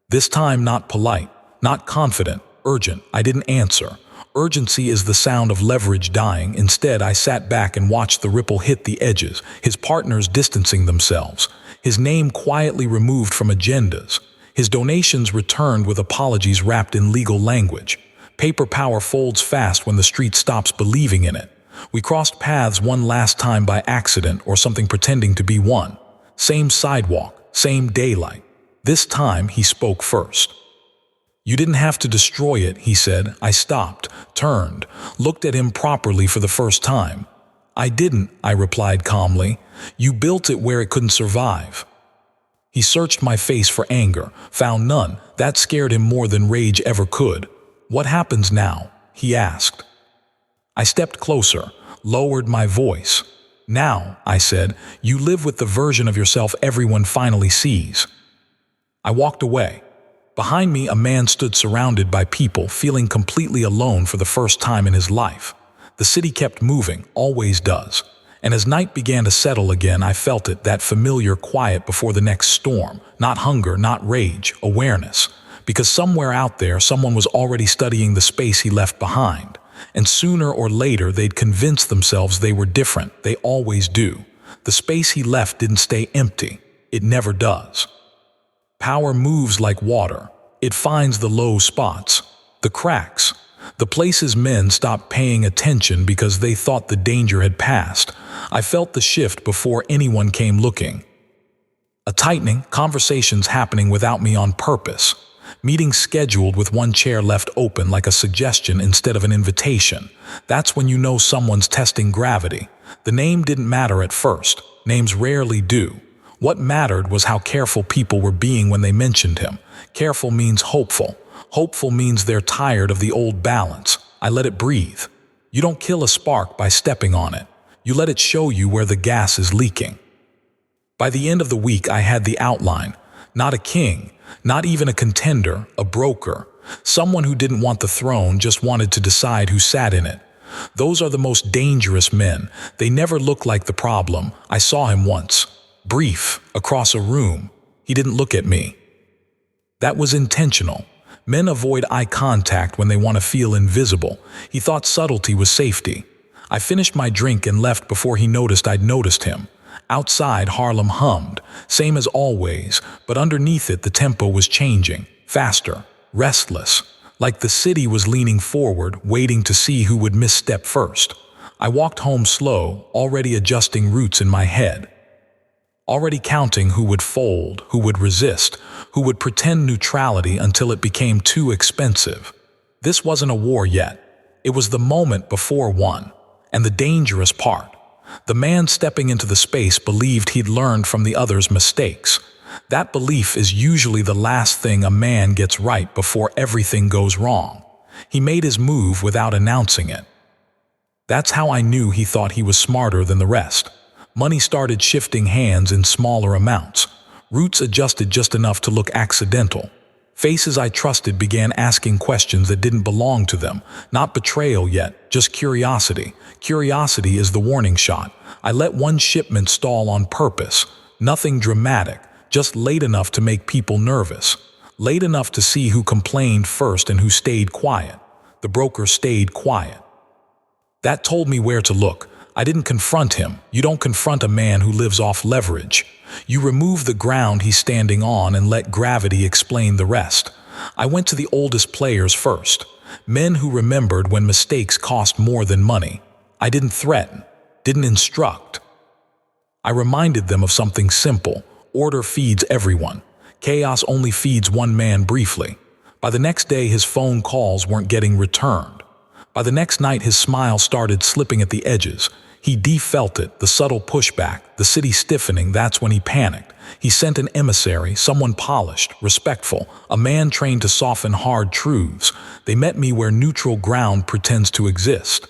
This time not polite, not confident, urgent. I didn't answer. Urgency is the sound of leverage dying. Instead, I sat back and watched the ripple hit the edges, his partners distancing themselves. His name quietly removed from agendas. His donations returned with apologies wrapped in legal language. Paper power folds fast when the street stops believing in it. We crossed paths one last time by accident or something pretending to be one. Same sidewalk, same daylight. This time he spoke first. "You didn't have to destroy it," he said. I stopped, turned, looked at him properly for the first time. "I didn't," I replied calmly. "You built it where it couldn't survive." He searched my face for anger, found none. That scared him more than rage ever could. "What happens now?" he asked. I stepped closer, lowered my voice. "Now," I said, "you live with the version of yourself everyone finally sees." I walked away. Behind me, a man stood surrounded by people, feeling completely alone for the first time in his life. The city kept moving, always does. And as night began to settle again, I felt it, that familiar quiet before the next storm. Not hunger, not rage, awareness. Because somewhere out there, someone was already studying the space he left behind. And sooner or later, they'd convince themselves they were different. They always do. The space he left didn't stay empty. It never does. Power moves like water. It finds the low spots, the cracks, The place's men stopped paying attention because they thought the danger had passed. I felt the shift before anyone came looking. A tightening, conversations happening without me on purpose. Meetings scheduled with one chair left open like a suggestion instead of an invitation. That's when you know someone's testing gravity. The name didn't matter at first. Names rarely do. What mattered was how careful people were being when they mentioned him. Careful means hopeful. Hopeful means they're tired of the old balance. I let it breathe. You don't kill a spark by stepping on it. You let it show you where the gas is leaking. By the end of the week, I had the outline. Not a king, not even a contender, a broker. Someone who didn't want the throne, just wanted to decide who sat in it. Those are the most dangerous men. They never look like the problem. I saw him once. Brief, across a room. He didn't look at me. That was intentional. Men avoid eye contact when they want to feel invisible. He thought subtlety was safety. I finished my drink and left before he noticed I'd noticed him. Outside, Harlem hummed, same as always, but underneath it the tempo was changing, faster, restless, like the city was leaning forward, waiting to see who would misstep first. I walked home slow, already adjusting routes in my head. Already counting who would fold, who would resist, who would pretend neutrality until it became too expensive. This wasn't a war yet. It was the moment before one. And the dangerous part. The man stepping into the space believed he'd learned from the other's mistakes. That belief is usually the last thing a man gets right before everything goes wrong. He made his move without announcing it. That's how I knew he thought he was smarter than the rest. Money started shifting hands in smaller amounts. Routes adjusted just enough to look accidental. Faces I trusted began asking questions that didn't belong to them. Not betrayal yet, just curiosity. Curiosity is the warning shot. I let one shipment stall on purpose. Nothing dramatic, just late enough to make people nervous. Late enough to see who complained first and who stayed quiet. The broker stayed quiet. That told me where to look. I didn't confront him. You don't confront a man who lives off leverage. You remove the ground he's standing on and let gravity explain the rest. I went to the oldest players first. Men who remembered when mistakes cost more than money. I didn't threaten, didn't instruct. I reminded them of something simple. Order feeds everyone. Chaos only feeds one man briefly. By the next day, his phone calls weren't getting returned. By the next night, his smile started slipping at the edges. He felt it, the subtle pushback, the city stiffening. That's when he panicked. He sent an emissary, someone polished, respectful, a man trained to soften hard truths. They met me where neutral ground pretends to exist.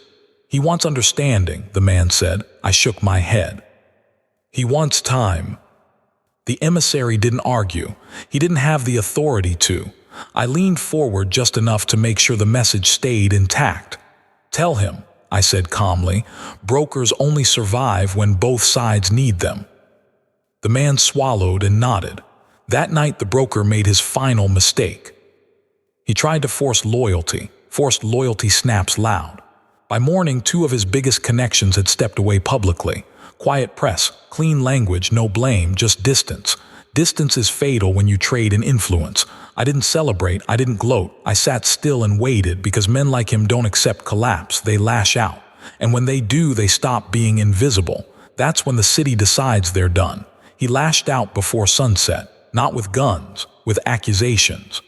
He wants understanding, the man said. I shook my head. He wants time. The emissary didn't argue. He didn't have the authority to. I leaned forward just enough to make sure the message stayed intact. Tell him, I said calmly, brokers only survive when both sides need them. The man swallowed and nodded. That night the broker made his final mistake. He tried to force loyalty. Forced loyalty snaps loud. By morning, 2 of his biggest connections had stepped away publicly. Quiet press, clean language, no blame, just distance. Distance is fatal when you trade in influence. I didn't celebrate, I didn't gloat. I sat still and waited because men like him don't accept collapse, they lash out. And when they do, they stop being invisible. That's when the city decides they're done. He lashed out before sunset, not with guns, with accusations.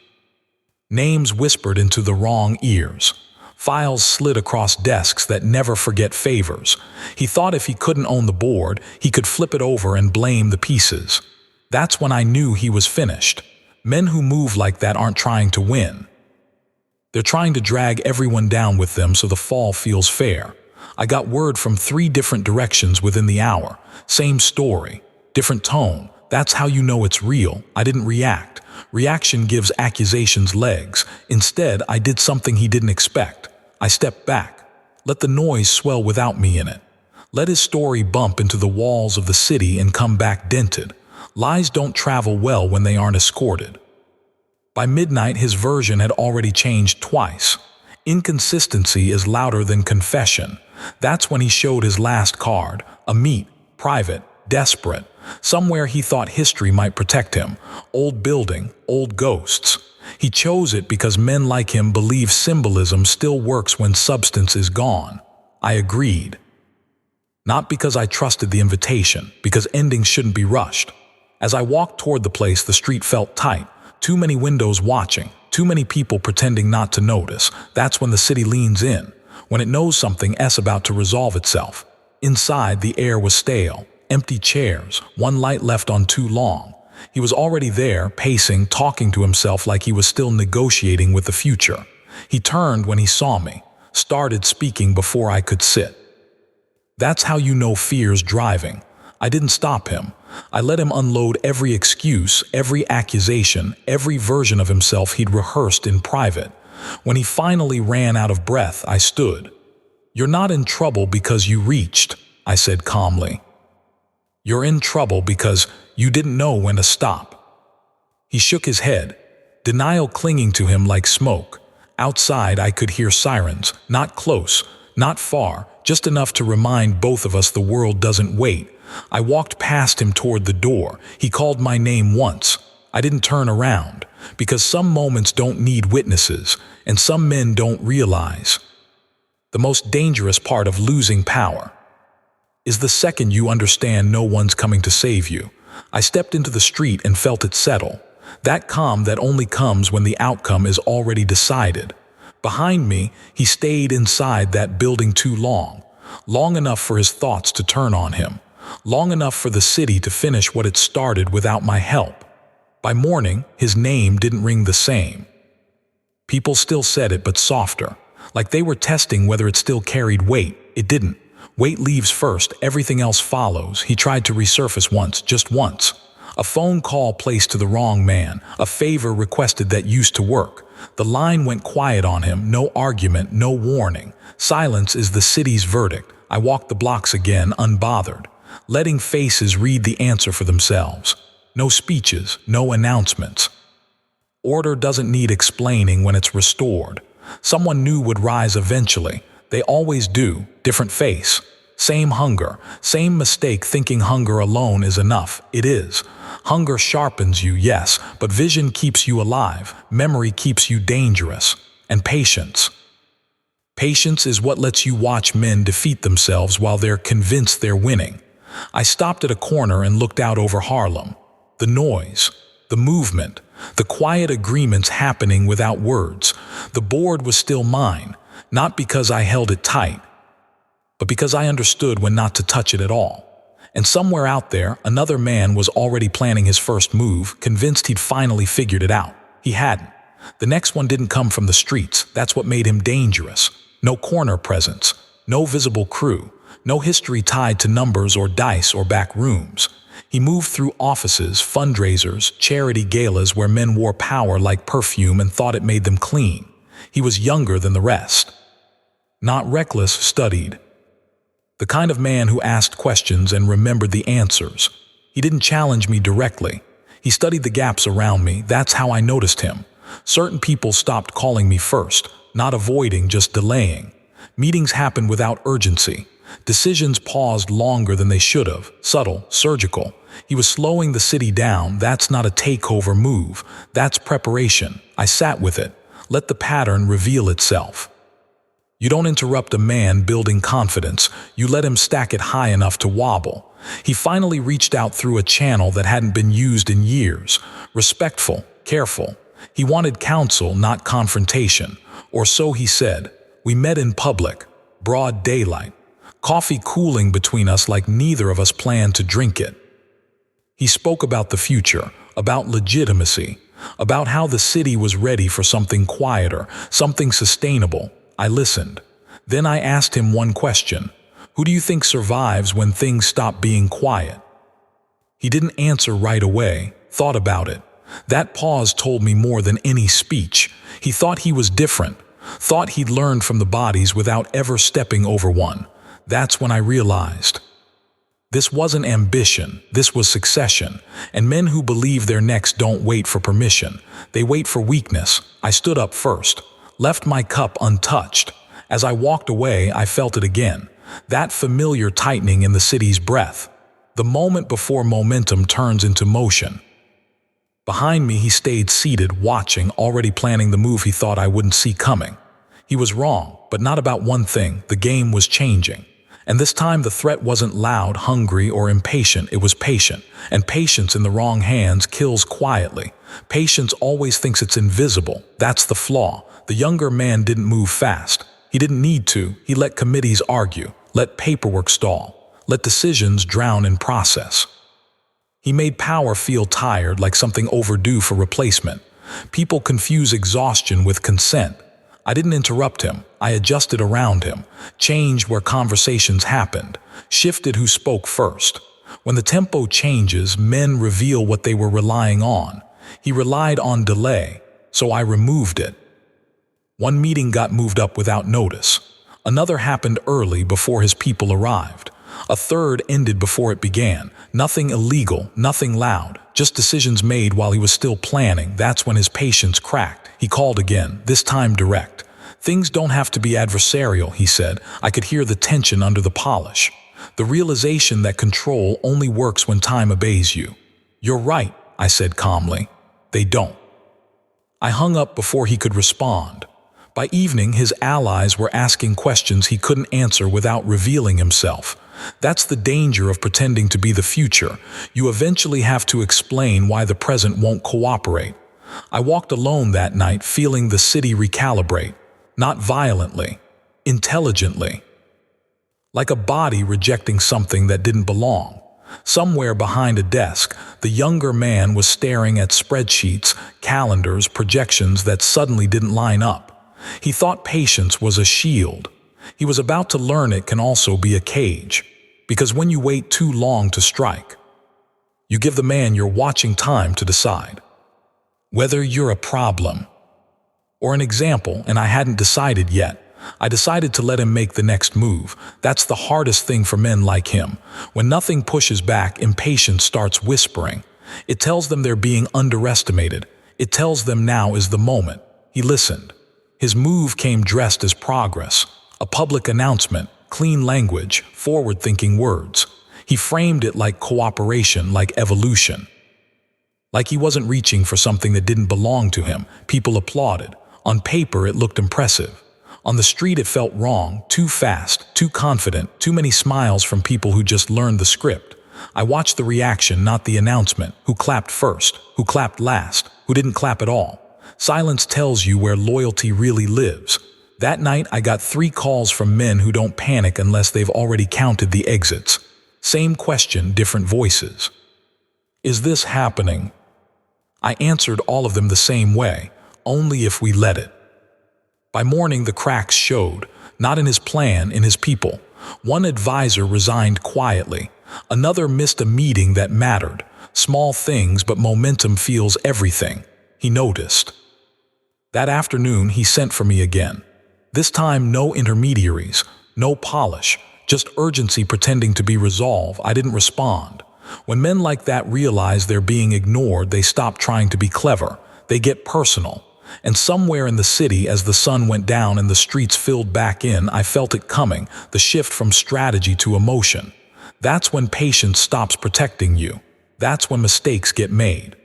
Names whispered into the wrong ears. Files slid across desks that never forget favors. He thought if he couldn't own the board, he could flip it over and blame the pieces. That's when I knew he was finished. Men who move like that aren't trying to win. They're trying to drag everyone down with them so the fall feels fair. I got word from 3 different directions within the hour. Same story, different tone. That's how you know it's real. I didn't react. Reaction gives accusations legs. Instead, I did something he didn't expect. I stepped back. Let the noise swell without me in it. Let his story bump into the walls of the city and come back dented. Lies don't travel well when they aren't escorted. By midnight, his version had already changed twice. Inconsistency is louder than confession. That's when he showed his last card, a meet, private, desperate. Somewhere he thought history might protect him. Old building, old ghosts. He chose it because men like him believe symbolism still works when substance is gone. I agreed. Not because I trusted the invitation, because endings shouldn't be rushed. As I walked toward the place, the street felt tight. Too many windows watching, too many people pretending not to notice. That's when the city leans in, when it knows something's about to resolve itself. Inside, the air was stale. Empty chairs, one light left on too long. He was already there, pacing, talking to himself like he was still negotiating with the future. He turned when he saw me, started speaking before I could sit. That's how you know fear's driving. I didn't stop him. I let him unload every excuse, every accusation, every version of himself he'd rehearsed in private. When he finally ran out of breath, I stood. "You're not in trouble because you reached," I said calmly. "You're in trouble because you didn't know when to stop." He shook his head, denial clinging to him like smoke. Outside, I could hear sirens, not close, not far, just enough to remind both of us the world doesn't wait. I walked past him toward the door. He called my name once. I didn't turn around, because some moments don't need witnesses, and some men don't realize. The most dangerous part of losing power is the second you understand no one's coming to save you. I stepped into the street and felt it settle. That calm that only comes when the outcome is already decided. Behind me, he stayed inside that building too long. Long enough for his thoughts to turn on him. Long enough for the city to finish what it started without my help. By morning, his name didn't ring the same. People still said it, but softer. Like they were testing whether it still carried weight. It didn't. Weight leaves first, everything else follows. He tried to resurface once, just once. A phone call placed to the wrong man, a favor requested that used to work. The line went quiet on him, no argument, no warning. Silence is the city's verdict. I walked the blocks again, unbothered, letting faces read the answer for themselves. No speeches, no announcements. Order doesn't need explaining when it's restored. Someone new would rise eventually. They always do, different face. Same hunger, same mistake thinking hunger alone is enough. It is. Hunger sharpens you, yes, but vision keeps you alive, memory keeps you dangerous. And patience. Patience is what lets you watch men defeat themselves while they're convinced they're winning. I stopped at a corner and looked out over Harlem. The noise, the movement, the quiet agreements happening without words. The board was still mine, not because I held it tight, but because I understood when not to touch it at all. And somewhere out there, another man was already planning his first move, convinced he'd finally figured it out. He hadn't. The next one didn't come from the streets. That's what made him dangerous. No corner presence, no visible crew, no history tied to numbers or dice or back rooms. He moved through offices, fundraisers, charity galas where men wore power like perfume and thought it made them clean. He was younger than the rest. Not reckless, studied. The kind of man who asked questions and remembered the answers. He didn't challenge me directly. He studied the gaps around me. That's how I noticed him. Certain people stopped calling me first, not avoiding, just delaying. Meetings happened without urgency. Decisions paused longer than they should have, subtle, surgical. He was slowing the city down. That's not a takeover move. That's preparation. I sat with it. Let the pattern reveal itself. You don't interrupt a man building confidence. You let him stack it high enough to wobble. He finally reached out through a channel that hadn't been used in years. Respectful, careful. He wanted counsel, not confrontation. Or so he said. We met in public, broad daylight. Coffee cooling between us like neither of us planned to drink it. He spoke about the future, about legitimacy, about how the city was ready for something quieter, something sustainable. I listened. Then I asked him one question. Who do you think survives when things stop being quiet? He didn't answer right away, thought about it. That pause told me more than any speech. He thought he was different, thought he'd learned from the bodies without ever stepping over one. That's when I realized. This wasn't ambition, this was succession, and men who believe they're next don't wait for permission. They wait for weakness. I stood up first, left my cup untouched. As I walked away, I felt it again, that familiar tightening in the city's breath. The moment before momentum turns into motion. Behind me, he stayed seated, watching, already planning the move he thought I wouldn't see coming. He was wrong, but not about one thing: the game was changing. And this time the threat wasn't loud, hungry, or impatient, it was patient. And patience in the wrong hands kills quietly. Patience always thinks it's invisible. That's the flaw. The younger man didn't move fast. He didn't need to. He let committees argue, let paperwork stall, let decisions drown in process. He made power feel tired, like something overdue for replacement. People confuse exhaustion with consent. I didn't interrupt him. I adjusted around him, changed where conversations happened, shifted who spoke first. When the tempo changes, men reveal what they were relying on. He relied on delay, so I removed it. One meeting got moved up without notice. Another happened early before his people arrived. A third ended before it began. Nothing illegal, nothing loud, just decisions made while he was still planning. That's when his patience cracked. He called again, this time direct. Things don't have to be adversarial, he said. I could hear the tension under the polish. The realization that control only works when time obeys you. You're right, I said calmly. They don't. I hung up before he could respond. By evening, his allies were asking questions he couldn't answer without revealing himself. That's the danger of pretending to be the future. You eventually have to explain why the present won't cooperate. I walked alone that night, feeling the city recalibrate. Not violently, intelligently. Like a body rejecting something that didn't belong. Somewhere behind a desk, the younger man was staring at spreadsheets, calendars, projections that suddenly didn't line up. He thought patience was a shield. He was about to learn it can also be a cage. Because when you wait too long to strike, you give the man you're watching time to decide whether you're a problem or an example, and I hadn't decided yet. I decided to let him make the next move. That's the hardest thing for men like him. When nothing pushes back, impatience starts whispering. It tells them they're being underestimated. It tells them now is the moment. He listened. His move came dressed as progress, a public announcement, clean language, forward-thinking words. He framed it like cooperation, like evolution. Like he wasn't reaching for something that didn't belong to him. People applauded. On paper, it looked impressive. On the street, it felt wrong, too fast, too confident, too many smiles from people who just learned the script. I watched the reaction, not the announcement. Who clapped first? Who clapped last? Who didn't clap at all? Silence tells you where loyalty really lives. That night, I got 3 calls from men who don't panic unless they've already counted the exits. Same question, different voices. Is this happening? I answered all of them the same way, only if we let it. By morning, the cracks showed, not in his plan, in his people. One advisor resigned quietly. Another missed a meeting that mattered. Small things, but momentum feels everything. He noticed. That afternoon, he sent for me again. This time, no intermediaries, no polish, just urgency pretending to be resolve. I didn't respond. When men like that realize they're being ignored, they stop trying to be clever. They get personal. And somewhere in the city, as the sun went down and the streets filled back in, I felt it coming, the shift from strategy to emotion. That's when patience stops protecting you. That's when mistakes get made.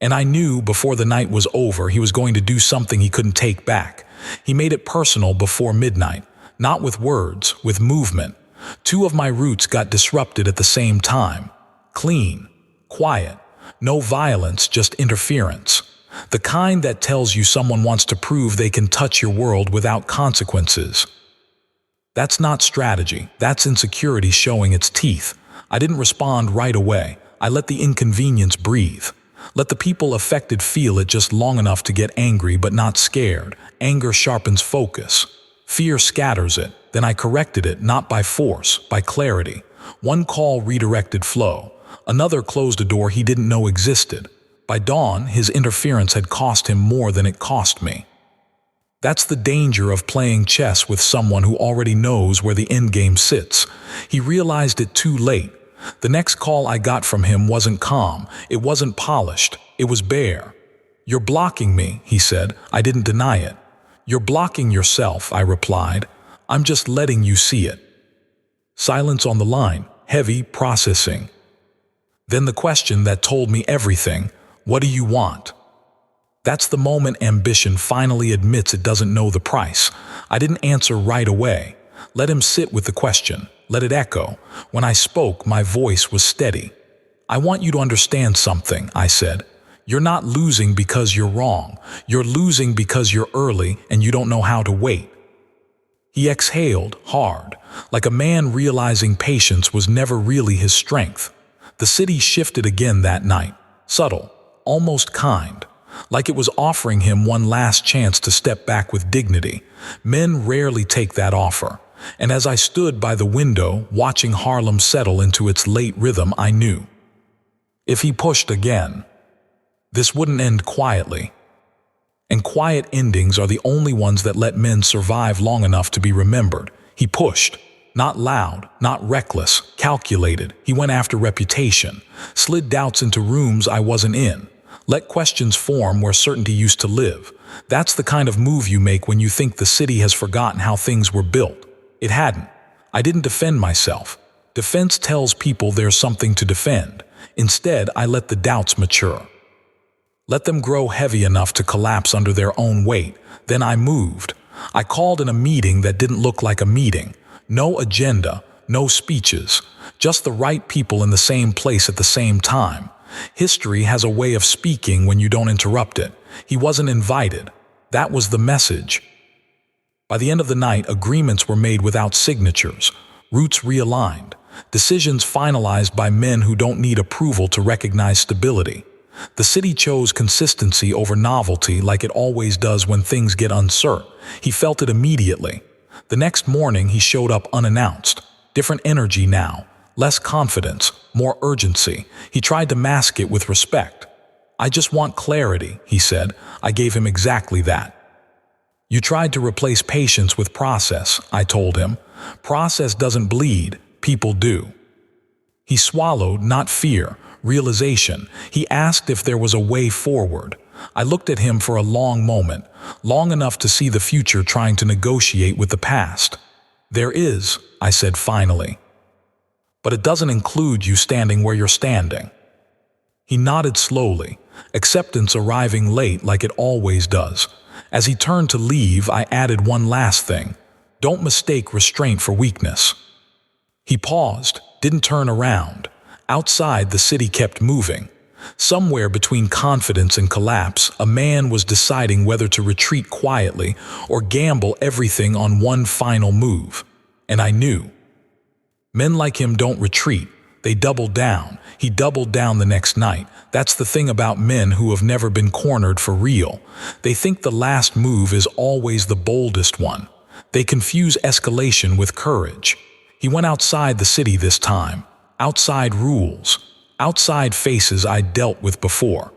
And I knew before the night was over he was going to do something he couldn't take back. He made it personal before midnight, not with words, with movement. 2 of my routes got disrupted at the same time. Clean, quiet, no violence, just interference. The kind that tells you someone wants to prove they can touch your world without consequences. That's not strategy, that's insecurity showing its teeth. I didn't respond right away. I let the inconvenience breathe. Let the people affected feel it just long enough to get angry but not scared. Anger sharpens focus. Fear scatters it. Then I corrected it, not by force, by clarity. One call redirected flow. Another closed a door he didn't know existed. By dawn, his interference had cost him more than it cost me. That's the danger of playing chess with someone who already knows where the endgame sits. He realized it too late. The next call I got from him wasn't calm. It wasn't polished. It was bare. "You're blocking me," he said. I didn't deny it. "You're blocking yourself," I replied. "I'm just letting you see it." Silence on the line, heavy, processing. Then the question that told me everything: what do you want? That's the moment ambition finally admits it doesn't know the price. I didn't answer right away. Let him sit with the question. Let it echo. When I spoke, my voice was steady. I want you to understand something, I said. You're not losing because you're wrong. You're losing because you're early and you don't know how to wait. He exhaled hard, like a man realizing patience was never really his strength. The city shifted again that night, subtle, almost kind, like it was offering him one last chance to step back with dignity. Men rarely take that offer, and as I stood by the window watching Harlem settle into its late rhythm, I knew. If he pushed again, this wouldn't end quietly. And quiet endings are the only ones that let men survive long enough to be remembered. He pushed. Not loud, not reckless, calculated. He went after reputation, slid doubts into rooms I wasn't in, let questions form where certainty used to live. That's the kind of move you make when you think the city has forgotten how things were built. It hadn't. I didn't defend myself. Defense tells people there's something to defend. Instead, I let the doubts mature. Let them grow heavy enough to collapse under their own weight. Then I moved. I called in a meeting that didn't look like a meeting. No agenda, no speeches, just the right people in the same place at the same time. History has a way of speaking when you don't interrupt it. He wasn't invited. That was the message. By the end of the night, agreements were made without signatures, roots realigned, decisions finalized by men who don't need approval to recognize stability. The city chose consistency over novelty, like it always does when things get uncertain. He felt it immediately. The next morning he showed up unannounced. Different energy now, less confidence, more urgency. He tried to mask it with respect. I just want clarity, he said. I gave him exactly that. You tried to replace patience with process, I told him. Process doesn't bleed, people do. He swallowed, not fear, realization. He asked if there was a way forward. I looked at him for a long moment, long enough to see the future trying to negotiate with the past. There is, I said finally. But it doesn't include you standing where you're standing. He nodded slowly, acceptance arriving late like it always does. As he turned to leave, I added one last thing. Don't mistake restraint for weakness. He paused, didn't turn around. Outside, the city kept moving. Somewhere between confidence and collapse, a man was deciding whether to retreat quietly or gamble everything on one final move. And I knew. Men like him don't retreat. They double down. He doubled down the next night. That's the thing about men who have never been cornered for real. They think the last move is always the boldest one. They confuse escalation with courage. He went outside the city this time. Outside rules. Outside faces I'd dealt with before.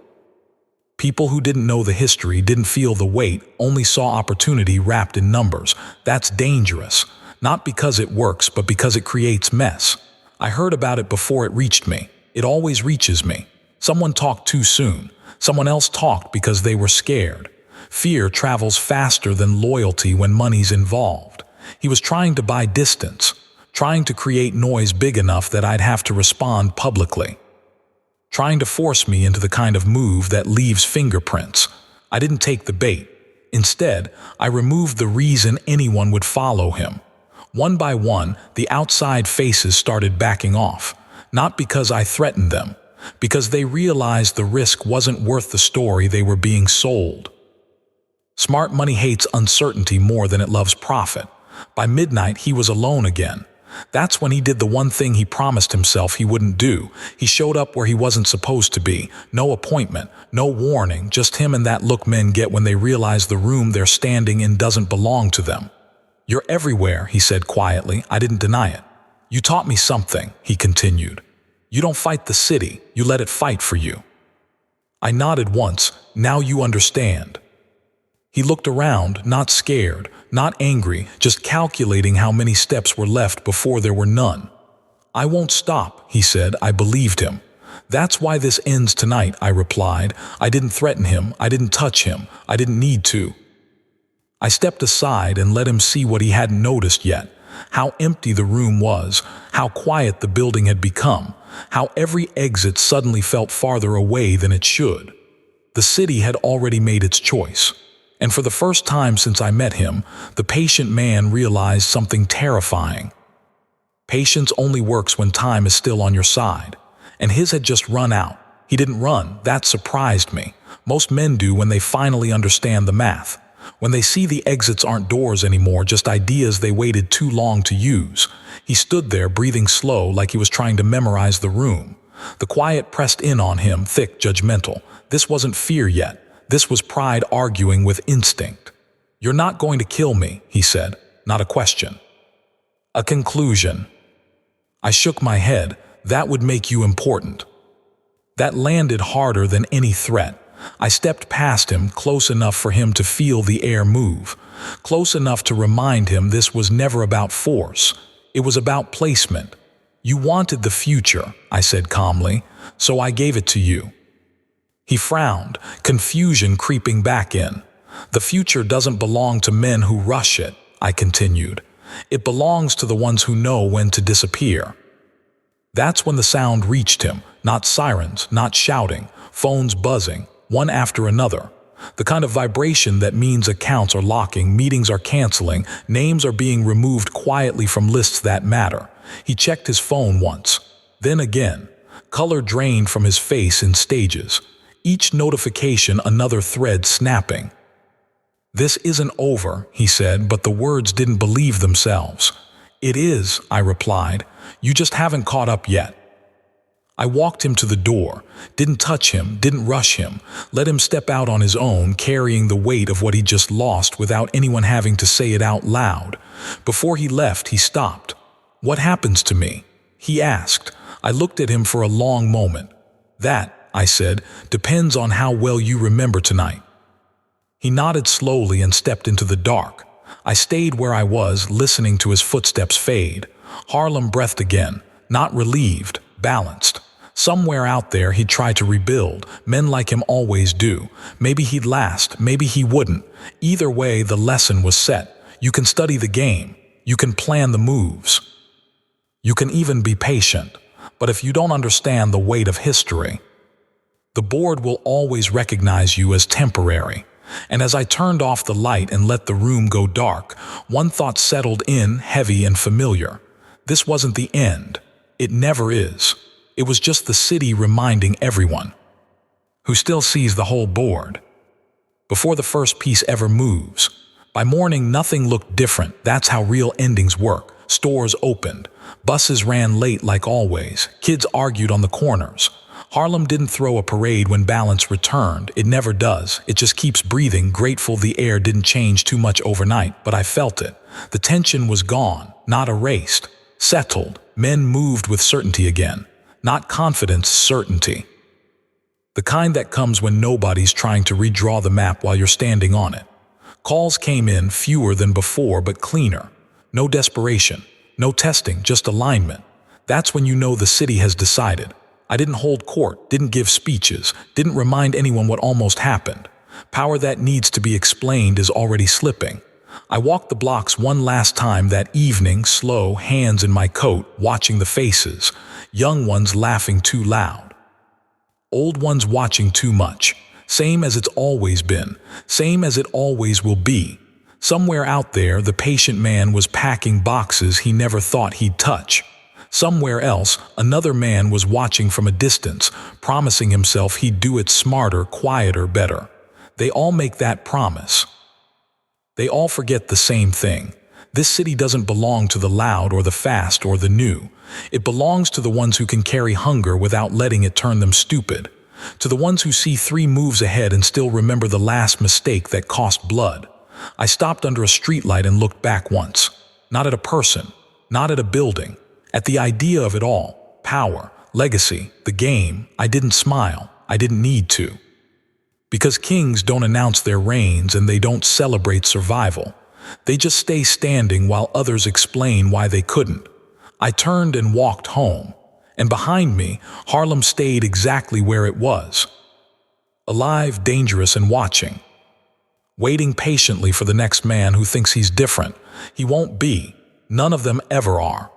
People who didn't know the history, didn't feel the weight, only saw opportunity wrapped in numbers. That's dangerous. Not because it works, but because it creates mess. I heard about it before it reached me. It always reaches me. Someone talked too soon. Someone else talked because they were scared. Fear travels faster than loyalty when money's involved. He was trying to buy distance, trying to create noise big enough that I'd have to respond publicly. Trying to force me into the kind of move that leaves fingerprints. I didn't take the bait. Instead, I removed the reason anyone would follow him. One by one, the outside faces started backing off. Not because I threatened them, because they realized the risk wasn't worth the story they were being sold. Smart money hates uncertainty more than it loves profit. By midnight, he was alone again. That's when he did the one thing he promised himself he wouldn't do. He showed up where he wasn't supposed to be. No appointment, no warning, just him and that look men get when they realize the room they're standing in doesn't belong to them. You're everywhere, he said quietly. I didn't deny it. You taught me something, he continued. You don't fight the city, you let it fight for you. I nodded once. Now you understand. He looked around, not scared, not angry, just calculating how many steps were left before there were none. I won't stop, he said. I believed him. That's why this ends tonight, I replied. I didn't threaten him. I didn't touch him. I didn't need to. I stepped aside and let him see what he hadn't noticed yet. How empty the room was, how quiet the building had become, how every exit suddenly felt farther away than it should. The city had already made its choice. And for the first time since I met him, the patient man realized something terrifying. Patience only works when time is still on your side. And his had just run out. He didn't run. That surprised me. Most men do when they finally understand the math. When they see the exits aren't doors anymore, just ideas they waited too long to use. He stood there, breathing slow, like he was trying to memorize the room. The quiet pressed in on him, thick, judgmental. This wasn't fear yet. This was pride arguing with instinct. "You're not going to kill me," he said. Not a question. A conclusion. I shook my head. "That would make you important." That landed harder than any threat. I stepped past him, close enough for him to feel the air move, close enough to remind him this was never about force. It was about placement. "You wanted the future," I said calmly, "so I gave it to you." He frowned, confusion creeping back in. "The future doesn't belong to men who rush it," I continued. "It belongs to the ones who know when to disappear." That's when the sound reached him, not sirens, not shouting, phones buzzing, one after another. The kind of vibration that means accounts are locking, meetings are canceling, names are being removed quietly from lists that matter. He checked his phone once, then again. Color drained from his face in stages. Each notification another thread snapping. "This isn't over," he said, but the words didn't believe themselves. "It is," I replied. "You just haven't caught up yet." I walked him to the door, didn't touch him, didn't rush him, let him step out on his own, carrying the weight of what he'd just lost without anyone having to say it out loud. Before he left, he stopped. "What happens to me?" he asked. I looked at him for a long moment. "That," I said, "depends on how well you remember tonight." He nodded slowly and stepped into the dark. I stayed where I was, listening to his footsteps fade. Harlem breathed again, not relieved, balanced. Somewhere out there he'd try to rebuild, men like him always do. Maybe he'd last, maybe he wouldn't. Either way, the lesson was set. You can study the game. You can plan the moves. You can even be patient. But if you don't understand the weight of history, the board will always recognize you as temporary. And as I turned off the light and let the room go dark, one thought settled in, heavy and familiar. This wasn't the end. It never is. It was just the city reminding everyone, who still sees the whole board, before the first piece ever moves. By morning, nothing looked different. That's how real endings work. Stores opened. Buses ran late like always. Kids argued on the corners. Harlem didn't throw a parade when balance returned. It never does. It just keeps breathing, grateful the air didn't change too much overnight, but I felt it. The tension was gone, not erased. Settled. Men moved with certainty again. Not confidence, certainty. The kind that comes when nobody's trying to redraw the map while you're standing on it. Calls came in, fewer than before, but cleaner. No desperation, no testing, just alignment. That's when you know the city has decided. I didn't hold court, didn't give speeches, didn't remind anyone what almost happened. Power that needs to be explained is already slipping. I walked the blocks one last time that evening, slow, hands in my coat, watching the faces. Young ones laughing too loud. Old ones watching too much. Same as it's always been. Same as it always will be. Somewhere out there, the patient man was packing boxes he never thought he'd touch. Somewhere else, another man was watching from a distance, promising himself he'd do it smarter, quieter, better. They all make that promise. They all forget the same thing. This city doesn't belong to the loud or the fast or the new. It belongs to the ones who can carry hunger without letting it turn them stupid. To the ones who see 3 moves ahead and still remember the last mistake that cost blood. I stopped under a streetlight and looked back once. Not at a person, not at a building. At the idea of it all. Power, legacy, the game. I didn't smile. I didn't need to. Because kings don't announce their reigns and they don't celebrate survival. They just stay standing while others explain why they couldn't. I turned and walked home. And behind me, Harlem stayed exactly where it was. Alive, dangerous, and watching. Waiting patiently for the next man who thinks he's different. He won't be. None of them ever are.